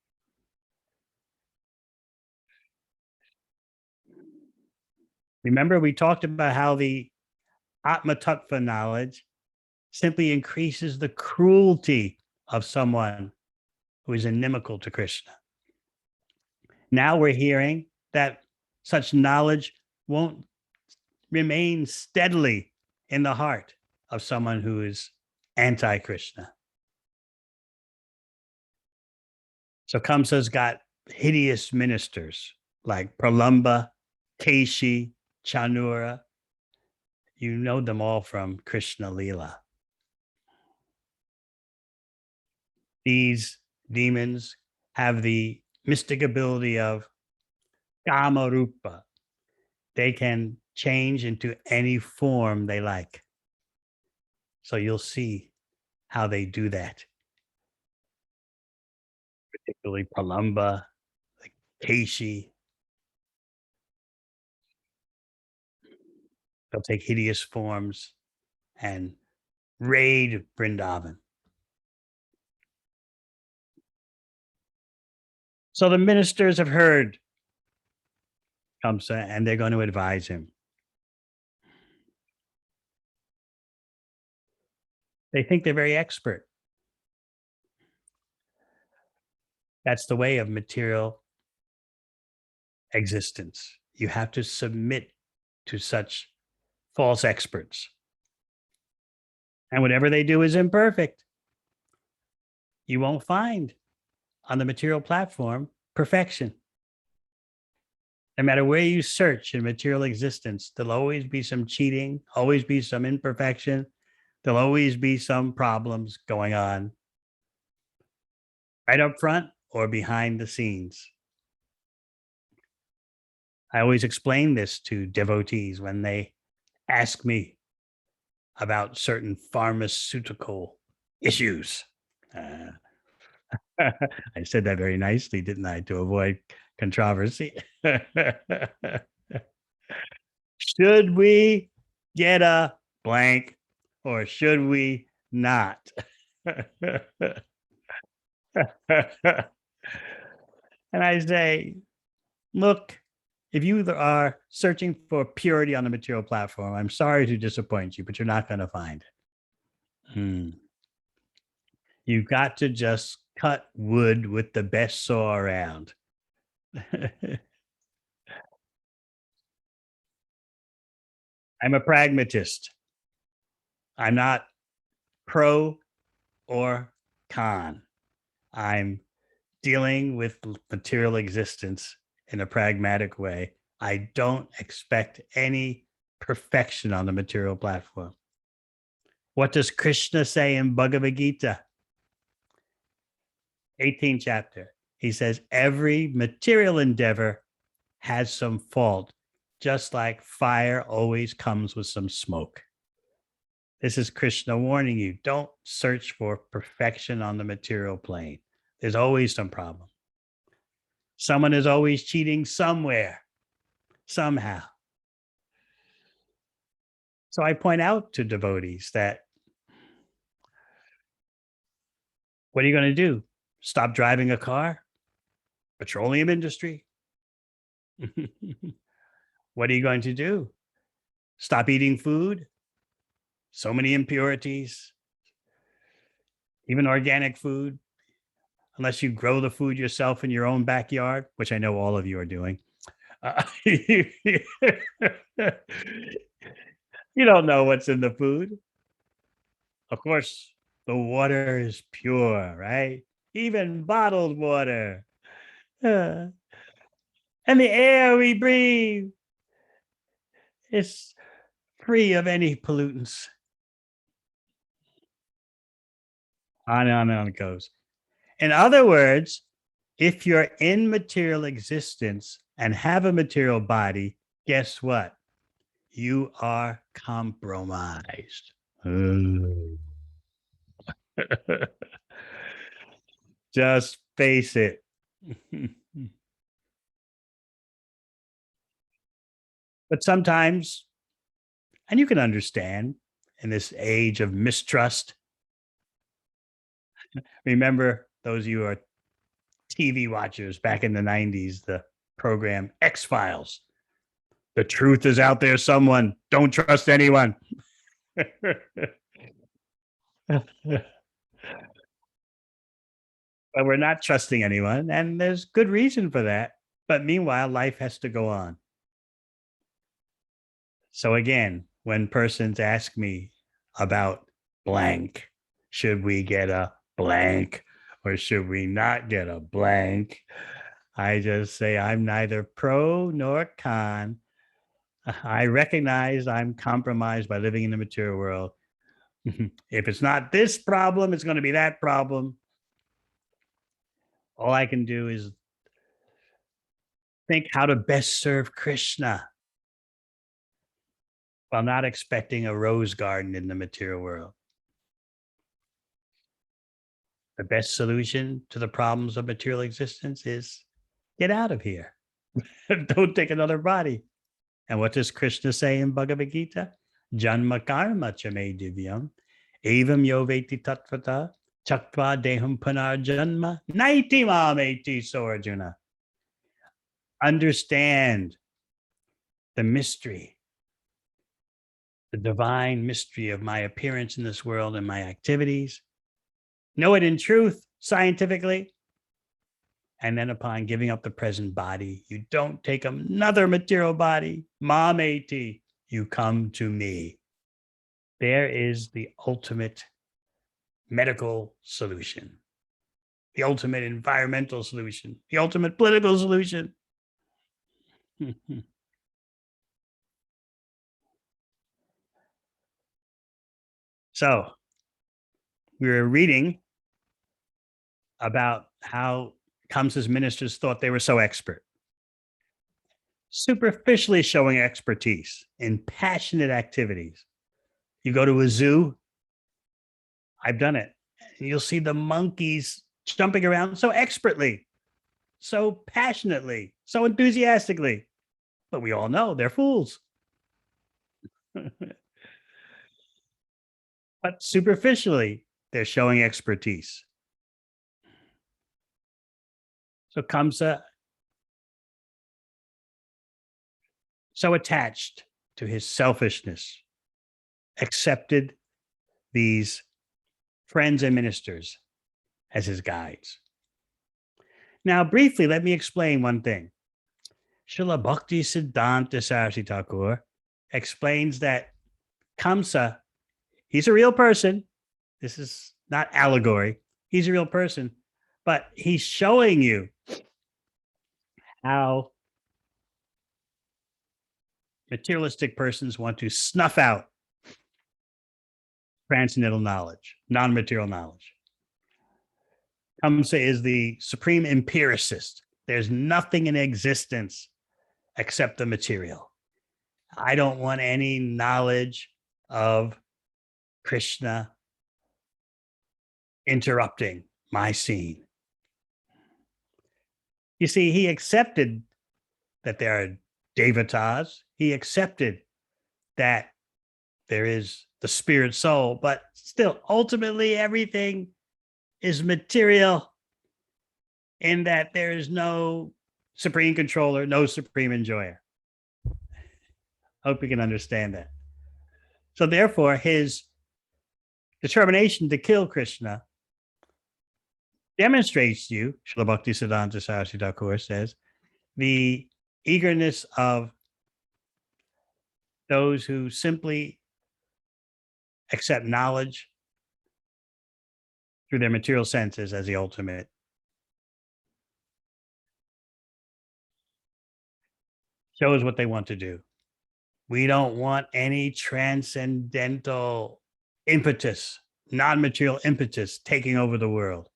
Remember, we talked about how the Atma Tattva knowledge simply increases the cruelty of someone who is inimical to Krishna. Now we're hearing that such knowledge won't remain steadily in the heart of someone who is anti Krishna. So Kamsa's got hideous ministers like Pralamba, Keshi, Chanura. You know them all from Krishna Lila. These demons have the mystic ability of Kamarupa. They can change into any form they like. So you'll see how they do that, particularly Palamba, like Keishi. They'll take hideous forms and raid Vrindavan. So the ministers have heard Kamsa and they're going to advise him. They think they're very expert. That's the way of material existence. You have to submit to such false experts. And whatever they do is imperfect. You won't find on the material platform perfection. No matter where you search in material existence, there'll always be some cheating, always be some imperfection. There'll always be some problems going on right up front or behind the scenes. I always explain this to devotees when they ask me about certain pharmaceutical issues. I said that very nicely, didn't I, to avoid controversy? Should we get a blank or should we not? And I say, look, if you are searching for purity on the material platform, I'm sorry to disappoint you, but you're not going to find it. You've got to just cut wood with the best saw around. I'm a pragmatist. I'm not pro or con. I'm dealing with material existence in a pragmatic way. I don't expect any perfection on the material platform. What does Krishna say in Bhagavad Gita? 18th chapter. He says, every material endeavor has some fault, just like fire always comes with some smoke. This is Krishna warning you. Don't search for perfection on the material plane. There's always some problem. Someone is always cheating somewhere, somehow. So I point out to devotees that what are you going to do? Stop driving a car? Petroleum industry? What are you going to do? Stop eating food? So many impurities, even organic food, unless you grow the food yourself in your own backyard, which I know all of you are doing. You don't know what's in the food. Of course, the water is pure, right? Even bottled water. Uh, and the air we breathe is free of any pollutants. On and on it goes. In other words, if you're in material existence and have a material body, guess what? You are compromised. Just face it. But sometimes, and you can understand in this age of mistrust, remember those of you who are TV watchers back in the 90s, the program X Files. The truth is out there, someone. Don't trust anyone. But we're not trusting anyone, and there's good reason for that. But meanwhile, life has to go on. So again, when persons ask me about blank, should we get a blank or should we not get a blank? I just say I'm neither pro nor con. I recognize I'm compromised by living in the material world. If it's not this problem, it's going to be that problem. All I can do is think how to best serve Krishna while not expecting a rose garden in the material world. The best solution to the problems of material existence is get out of here. Don't take another body. And what does Krishna say in Bhagavad Gita? Janma karma chame divyam, evam yo veti tattvata, chakva deham punar janma, naiti mameti so Arjuna. Understand the mystery, the divine mystery of my appearance in this world and my activities. Know it in truth, scientifically. And then upon giving up the present body, you don't take another material body. Mameti, you come to me. There is the ultimate medical solution, the ultimate environmental solution, the ultimate political solution. So we were reading about how Kamsa's ministers thought they were so expert, superficially showing expertise in passionate activities. You go to a zoo, I've done it. You'll see the monkeys jumping around so expertly, so passionately, so enthusiastically. But we all know they're fools. But superficially, they're showing expertise. So Kamsa, so attached to his selfishness, accepted these friends and ministers as his guides. Now, briefly, let me explain one thing. Srila Bhakti Siddhanta Saraswati Thakur explains that Kamsa, he's a real person. This is not allegory. He's a real person, but he's showing you how materialistic persons want to snuff out transcendental knowledge, non-material knowledge. Kamsa is the supreme empiricist. There's nothing in existence except the material. I don't want any knowledge of Krishna interrupting my scene. You see, he accepted that there are devatas. He accepted that there is the spirit soul, but still, ultimately, everything is material in that there is no supreme controller, no supreme enjoyer. Hope you can understand that. So therefore, his determination to kill Krishna demonstrates to you, Srila Bhaktisiddhanta Saraswati Thakur says, the eagerness of those who simply accept knowledge through their material senses as the ultimate. Shows what they want to do. We don't want any transcendental impetus, non-material impetus taking over the world.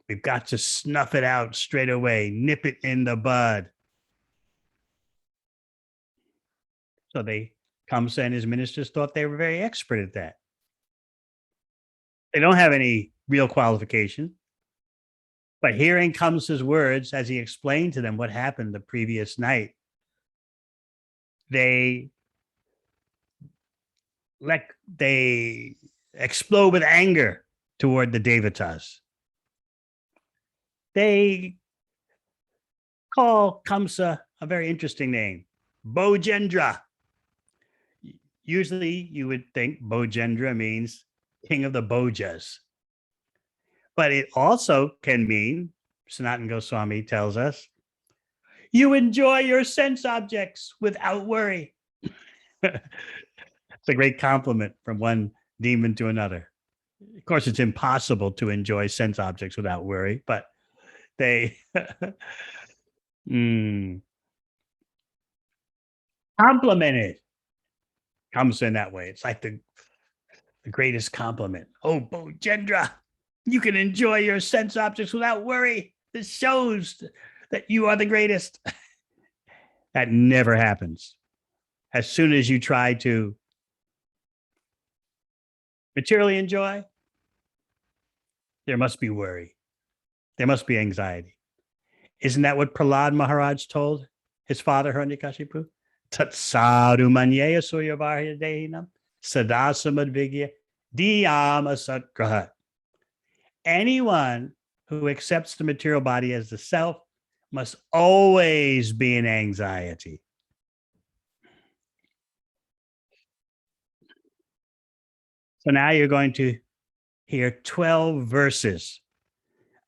We've got to snuff it out straight away, nip it in the bud. So Kamsa and his ministers thought they were very expert at that. They don't have any real qualification. But hearing Kamsa's words as he explained to them what happened the previous night, they explode with anger toward the Devatas. They call Kamsa a very interesting name, Bojendra. Usually you would think Bojendra means king of the Bojas. But it also can mean, Sanatana Goswami tells us, you enjoy your sense objects without worry. It's a great compliment from one demon to another. Of course, it's impossible to enjoy sense objects without worry, but they complimented comes in that way. It's like the greatest compliment. Oh, Bojendra, you can enjoy your sense objects without worry. This shows that you are the greatest. That never happens. As soon as you try to materially enjoy, there must be worry. There must be anxiety. Isn't that what Prahlad Maharaj told his father, Hiranyakashipu? Tat sadhu manyeya suryavarya dehinam sadasamadvigya diyam asatgrahat. Anyone who accepts the material body as the self must always be in anxiety. So now you're going to hear 12 verses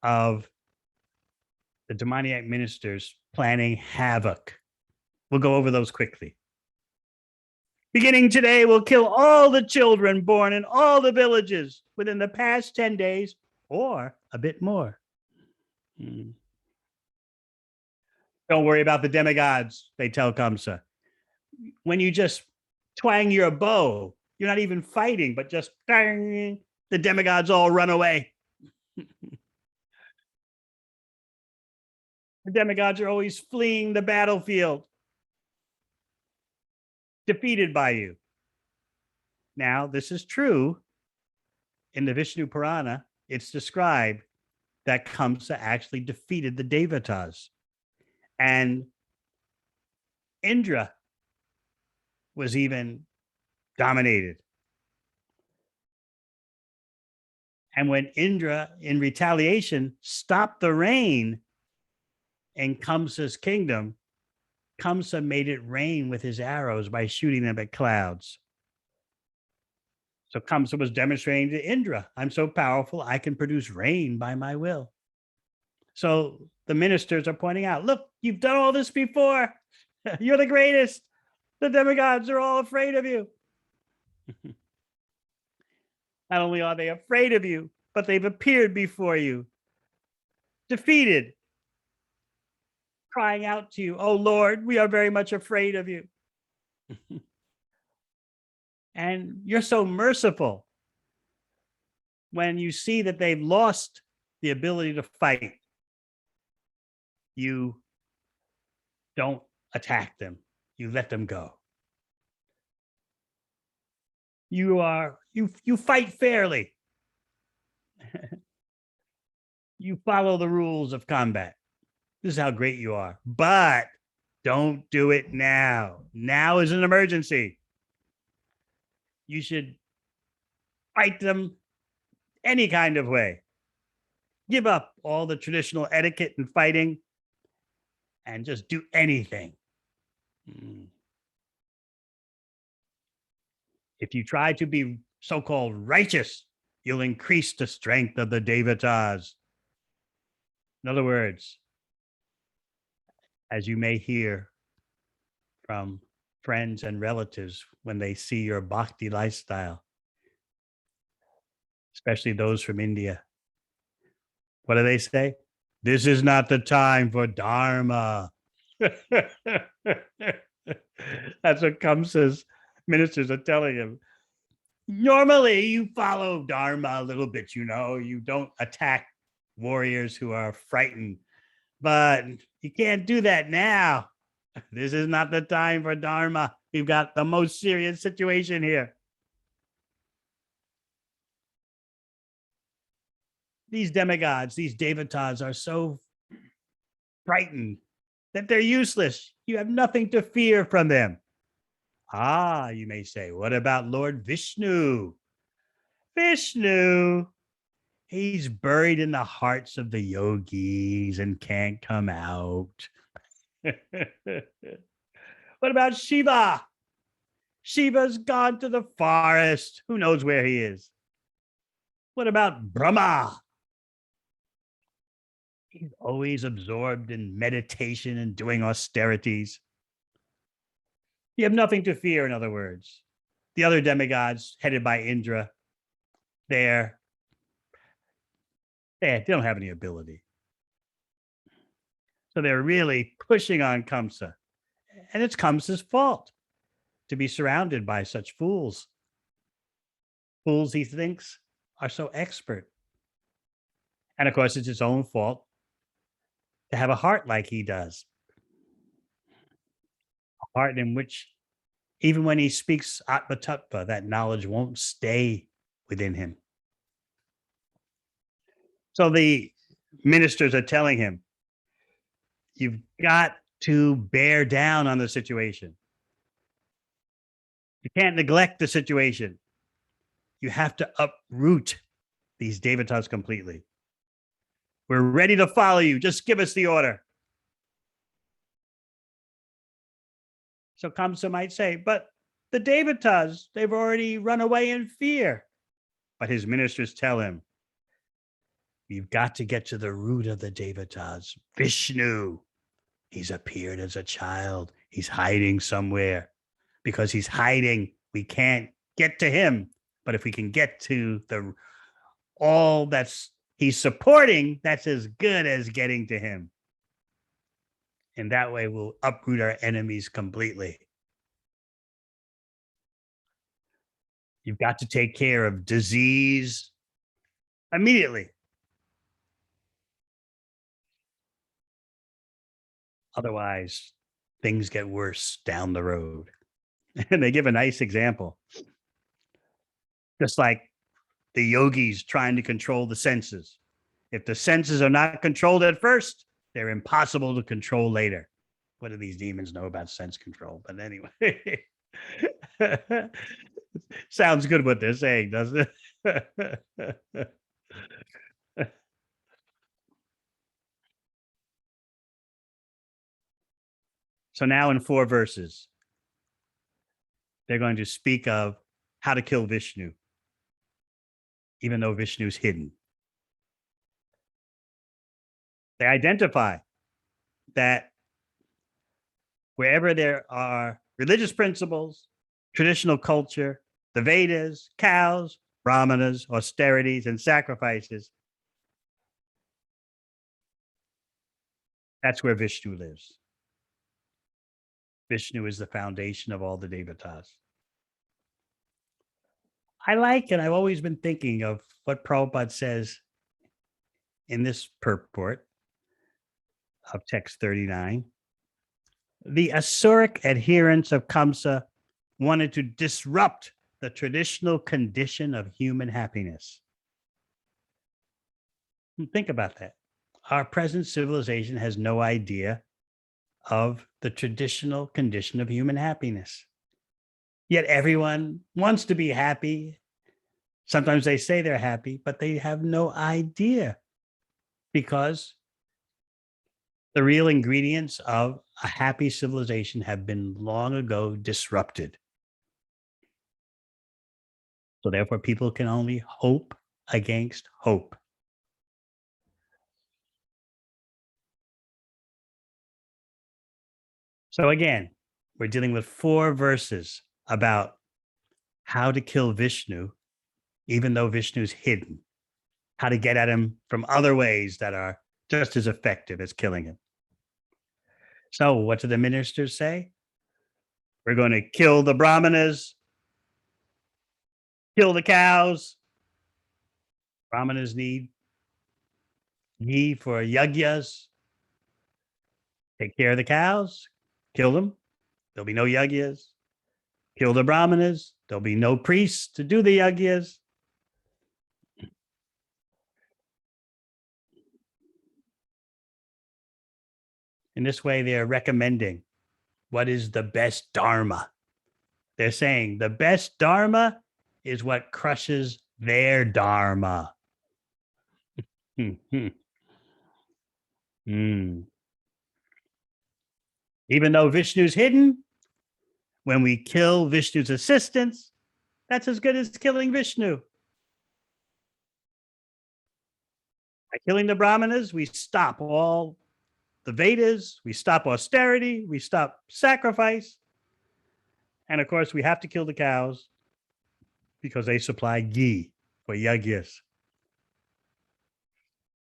of the demoniac ministers planning havoc. We'll go over those quickly. Beginning today, we'll kill all the children born in all the villages within the past 10 days or a bit more. Don't worry about the demigods, they tell Kamsa. When you just twang your bow, you're not even fighting, but just dang, the demigods all run away. The demigods are always fleeing the battlefield, defeated by you. Now, this is true. In the Vishnu Purana, it's described that Kamsa actually defeated the Devatas. And Indra was even dominated. And when Indra, in retaliation, stopped the rain in Kamsa's kingdom, Kamsa made it rain with his arrows by shooting them at clouds. So Kamsa was demonstrating to Indra, I'm so powerful, I can produce rain by my will. So the ministers are pointing out, look, you've done all this before. You're the greatest. The demigods are all afraid of you. Not only are they afraid of you, but they've appeared before you, defeated, crying out to you, oh Lord, we are very much afraid of you. And you're so merciful when you see that they've lost the ability to fight. You don't attack them. You let them go. You fight fairly. You follow the rules of combat. This is how great you are. But don't do it now. Now is an emergency. You should fight them any kind of way. Give up all the traditional etiquette and fighting and just do anything. If you try to be so-called righteous, you'll increase the strength of the devatas. In other words, as you may hear from friends and relatives when they see your bhakti lifestyle, especially those from India, what do they say? This is not the time for dharma. That's what Kamsa's ministers are telling him. Normally, you follow dharma a little bit, you don't attack warriors who are frightened, but you can't do that now. This is not the time for dharma. We've got the most serious situation here. These demigods, these devatas are so frightened that they're useless. You have nothing to fear from them. Ah, you may say, what about Lord Vishnu? Vishnu, he's buried in the hearts of the yogis and can't come out. What about Shiva? Shiva's gone to the forest. Who knows where he is? What about Brahma? He's always absorbed in meditation and doing austerities. You have nothing to fear, in other words. The other demigods, headed by Indra, they don't have any ability. So they're really pushing on Kamsa. And it's Kamsa's fault to be surrounded by such fools. Fools, he thinks, are so expert. And of course, it's his own fault to have a heart like he does. A heart in which, even when he speaks Atma Tattva, that knowledge won't stay within him. So the ministers are telling him, you've got to bear down on the situation. You can't neglect the situation. You have to uproot these devatas completely. We're ready to follow you. Just give us the order. So Kamsa might say, but the devatas, they've already run away in fear. But his ministers tell him, you've got to get to the root of the devatas. Vishnu, he's appeared as a child. He's hiding somewhere. Because he's hiding, we can't get to him. But if we can get to all that's he's supporting, that's as good as getting to him. And that way we'll uproot our enemies completely. You've got to take care of disease immediately. Otherwise, things get worse down the road. And they give a nice example. Just like the yogis trying to control the senses. If the senses are not controlled at first, they're impossible to control later. What do these demons know about sense control? But anyway, sounds good what they're saying, doesn't it? So now in 4 verses, they're going to speak of how to kill Vishnu, even though Vishnu's hidden. They identify that wherever there are religious principles, traditional culture, the Vedas, cows, brahmanas, austerities, and sacrifices, that's where Vishnu lives. Vishnu is the foundation of all the devatas. I like, and I've always been thinking of what Prabhupada says in this purport of text 39. The Asuric adherents of Kamsa wanted to disrupt the traditional condition of human happiness. Think about that. Our present civilization has no idea of the traditional condition of human happiness. Yet everyone wants to be happy. Sometimes they say they're happy, but they have no idea because The real ingredients of a happy civilization have been long ago disrupted. So therefore, people can only hope against hope. So again, we're dealing with 4 verses about how to kill Vishnu, even though Vishnu's hidden, how to get at him from other ways that are just as effective as killing him. So, what do the ministers say? We're going to kill the brahmanas, kill the cows. Brahmanas need ghee for yagyas. Take care of the cows, kill them. There'll be no yagyas. Kill the brahmanas. There'll be no priests to do the yagyas. In this way, they're recommending what is the best dharma. They're saying the best dharma is what crushes their dharma. Mm. Even though Vishnu's hidden, when we kill Vishnu's assistants, that's as good as killing Vishnu. By killing the brahmanas, we stop all the Vedas, we stop austerity, we stop sacrifice. And of course, we have to kill the cows because they supply ghee for yagyas.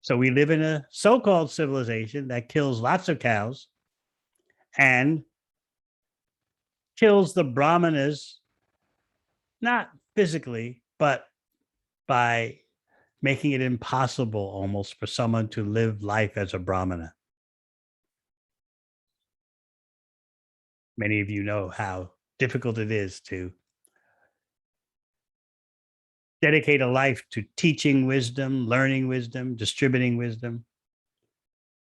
So we live in a so-called civilization that kills lots of cows and kills the brahmanas, not physically, but by making it impossible almost for someone to live life as a brahmana. Many of you know how difficult it is to dedicate a life to teaching wisdom, learning wisdom, distributing wisdom.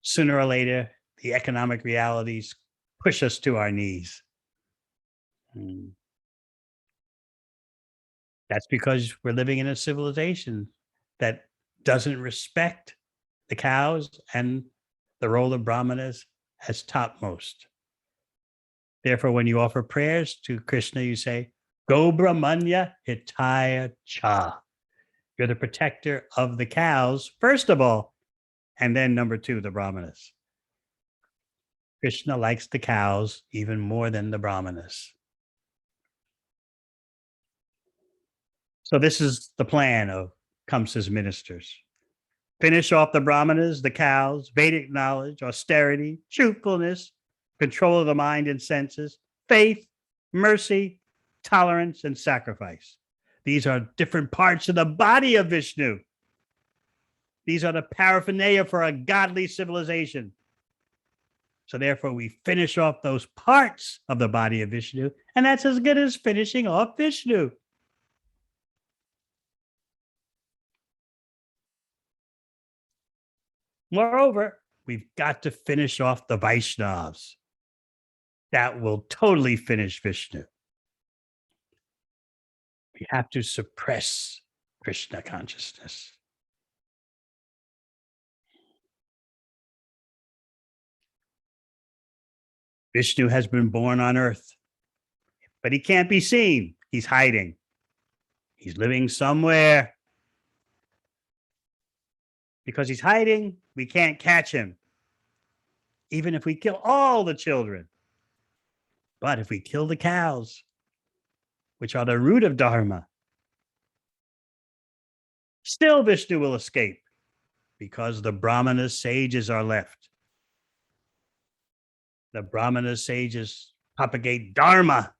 Sooner or later, the economic realities push us to our knees. That's because we're living in a civilization that doesn't respect the cows and the role of brahmanas as topmost. Therefore, when you offer prayers to Krishna, you say, Go Brahmanya Hitaya Cha. You're the protector of the cows, first of all, and then number 2, the brahmanas. Krishna likes the cows even more than the brahmanas. So this is the plan of Kamsa's ministers. Finish off the brahmanas, the cows, Vedic knowledge, austerity, truthfulness, control of the mind and senses, faith, mercy, tolerance, and sacrifice. These are different parts of the body of Vishnu. These are the paraphernalia for a godly civilization. So therefore, we finish off those parts of the body of Vishnu, and that's as good as finishing off Vishnu. Moreover, we've got to finish off the Vaishnavas. That will totally finish Vishnu. We have to suppress Krishna consciousness. Vishnu has been born on earth, but he can't be seen. He's hiding. He's living somewhere. Because he's hiding, we can't catch him, even if we kill all the children. But if we kill the cows, which are the root of Dharma, still Vishnu will escape because the Brahmana sages are left. The Brahmana sages propagate Dharma.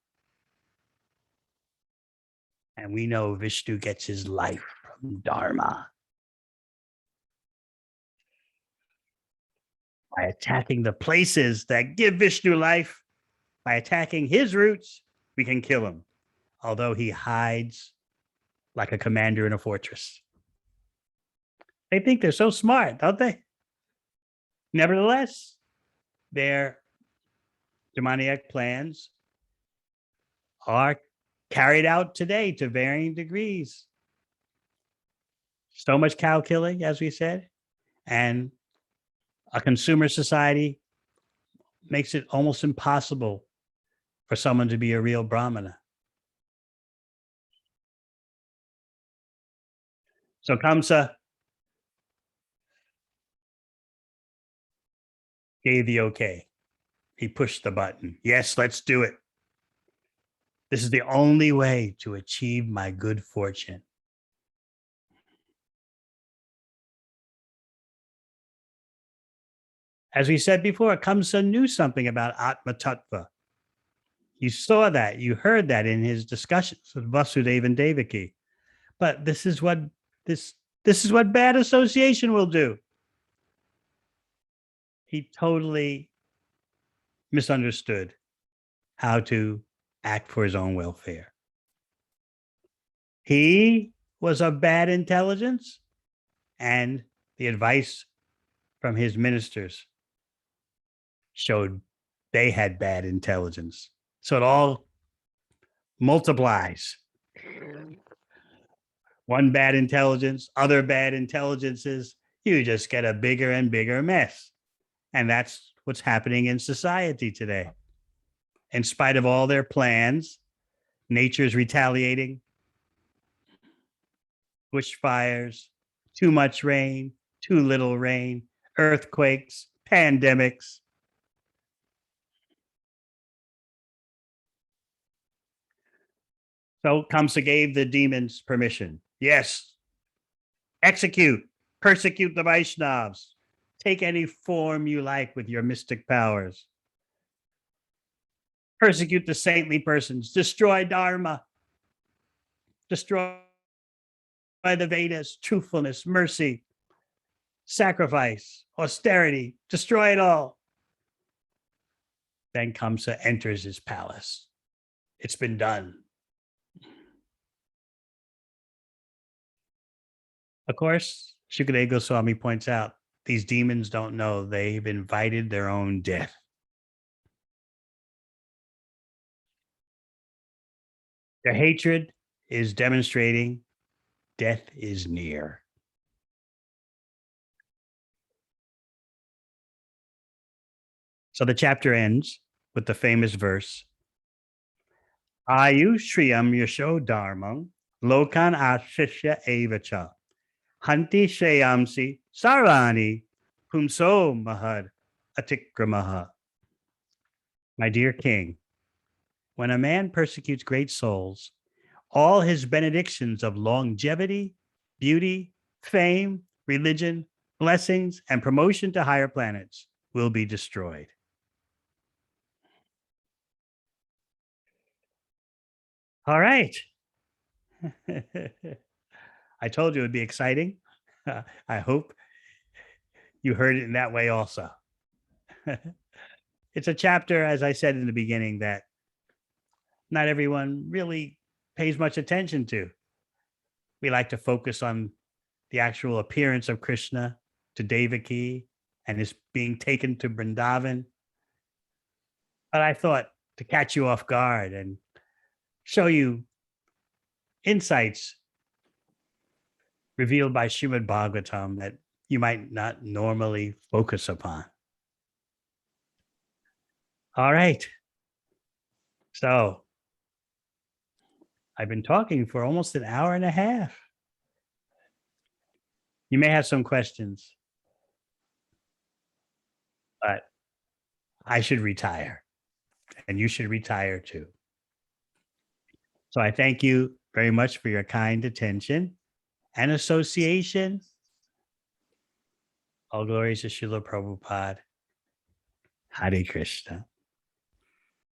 And we know Vishnu gets his life from Dharma. By attacking the places that give Vishnu life, by attacking his roots, we can kill him, although he hides like a commander in a fortress. They think they're so smart, don't they? Nevertheless, their demoniac plans are carried out today to varying degrees. So much cow killing, as we said, and A consumer society makes it almost impossible for someone to be a real Brahmana. So Kamsa gave the okay. He pushed the button. Yes, let's do it. This is the only way to achieve my good fortune. As we said before, Kamsa knew something about Atma Tattva. You saw that, you heard that in his discussions with Vasudeva and Devaki. But this this is what bad association will do. He totally misunderstood how to act for his own welfare. He was of bad intelligence, and the advice from his ministers showed they had bad intelligence. So it all multiplies. One bad intelligence, other bad intelligences, you just get a bigger and bigger mess. And that's what's happening in society today. In spite of all their plans, nature's retaliating, bushfires, too much rain, too little rain, earthquakes, pandemics. So Kamsa gave the demons permission. Yes, execute, persecute the Vaishnavas. Take any form you like with your mystic powers. Persecute the saintly persons. Destroy Dharma. Destroy the Vedas, truthfulness, mercy, sacrifice, austerity. Destroy it all. Then Kamsa enters his palace. It's been done. Of course, Shukadeva Goswami points out these demons don't know they've invited their own death. Their hatred is demonstrating death is near. So the chapter ends with the famous verse Ayu Shriyam Yasho Dharmam Lokan Ashishya Evacha Hanti Shayamsi Sarvani Pumso Mahad Atikramaha. My dear king, when a man persecutes great souls, all his benedictions of longevity, beauty, fame, religion, blessings, and promotion to higher planets will be destroyed. All right. I told you it would be exciting. I hope you heard it in that way also. It's a chapter, as I said in the beginning, that not everyone really pays much attention to. We like to focus on the actual appearance of Krishna to Devaki and his being taken to Vrindavan. But I thought to catch you off guard and show you insights revealed by Srimad Bhagavatam that you might not normally focus upon. All right. So I've been talking for almost an hour and a half. You may have some questions, but I should retire and you should retire too. So I thank you very much for your kind attention and association. All glories to Srila Prabhupada. Hare Krishna.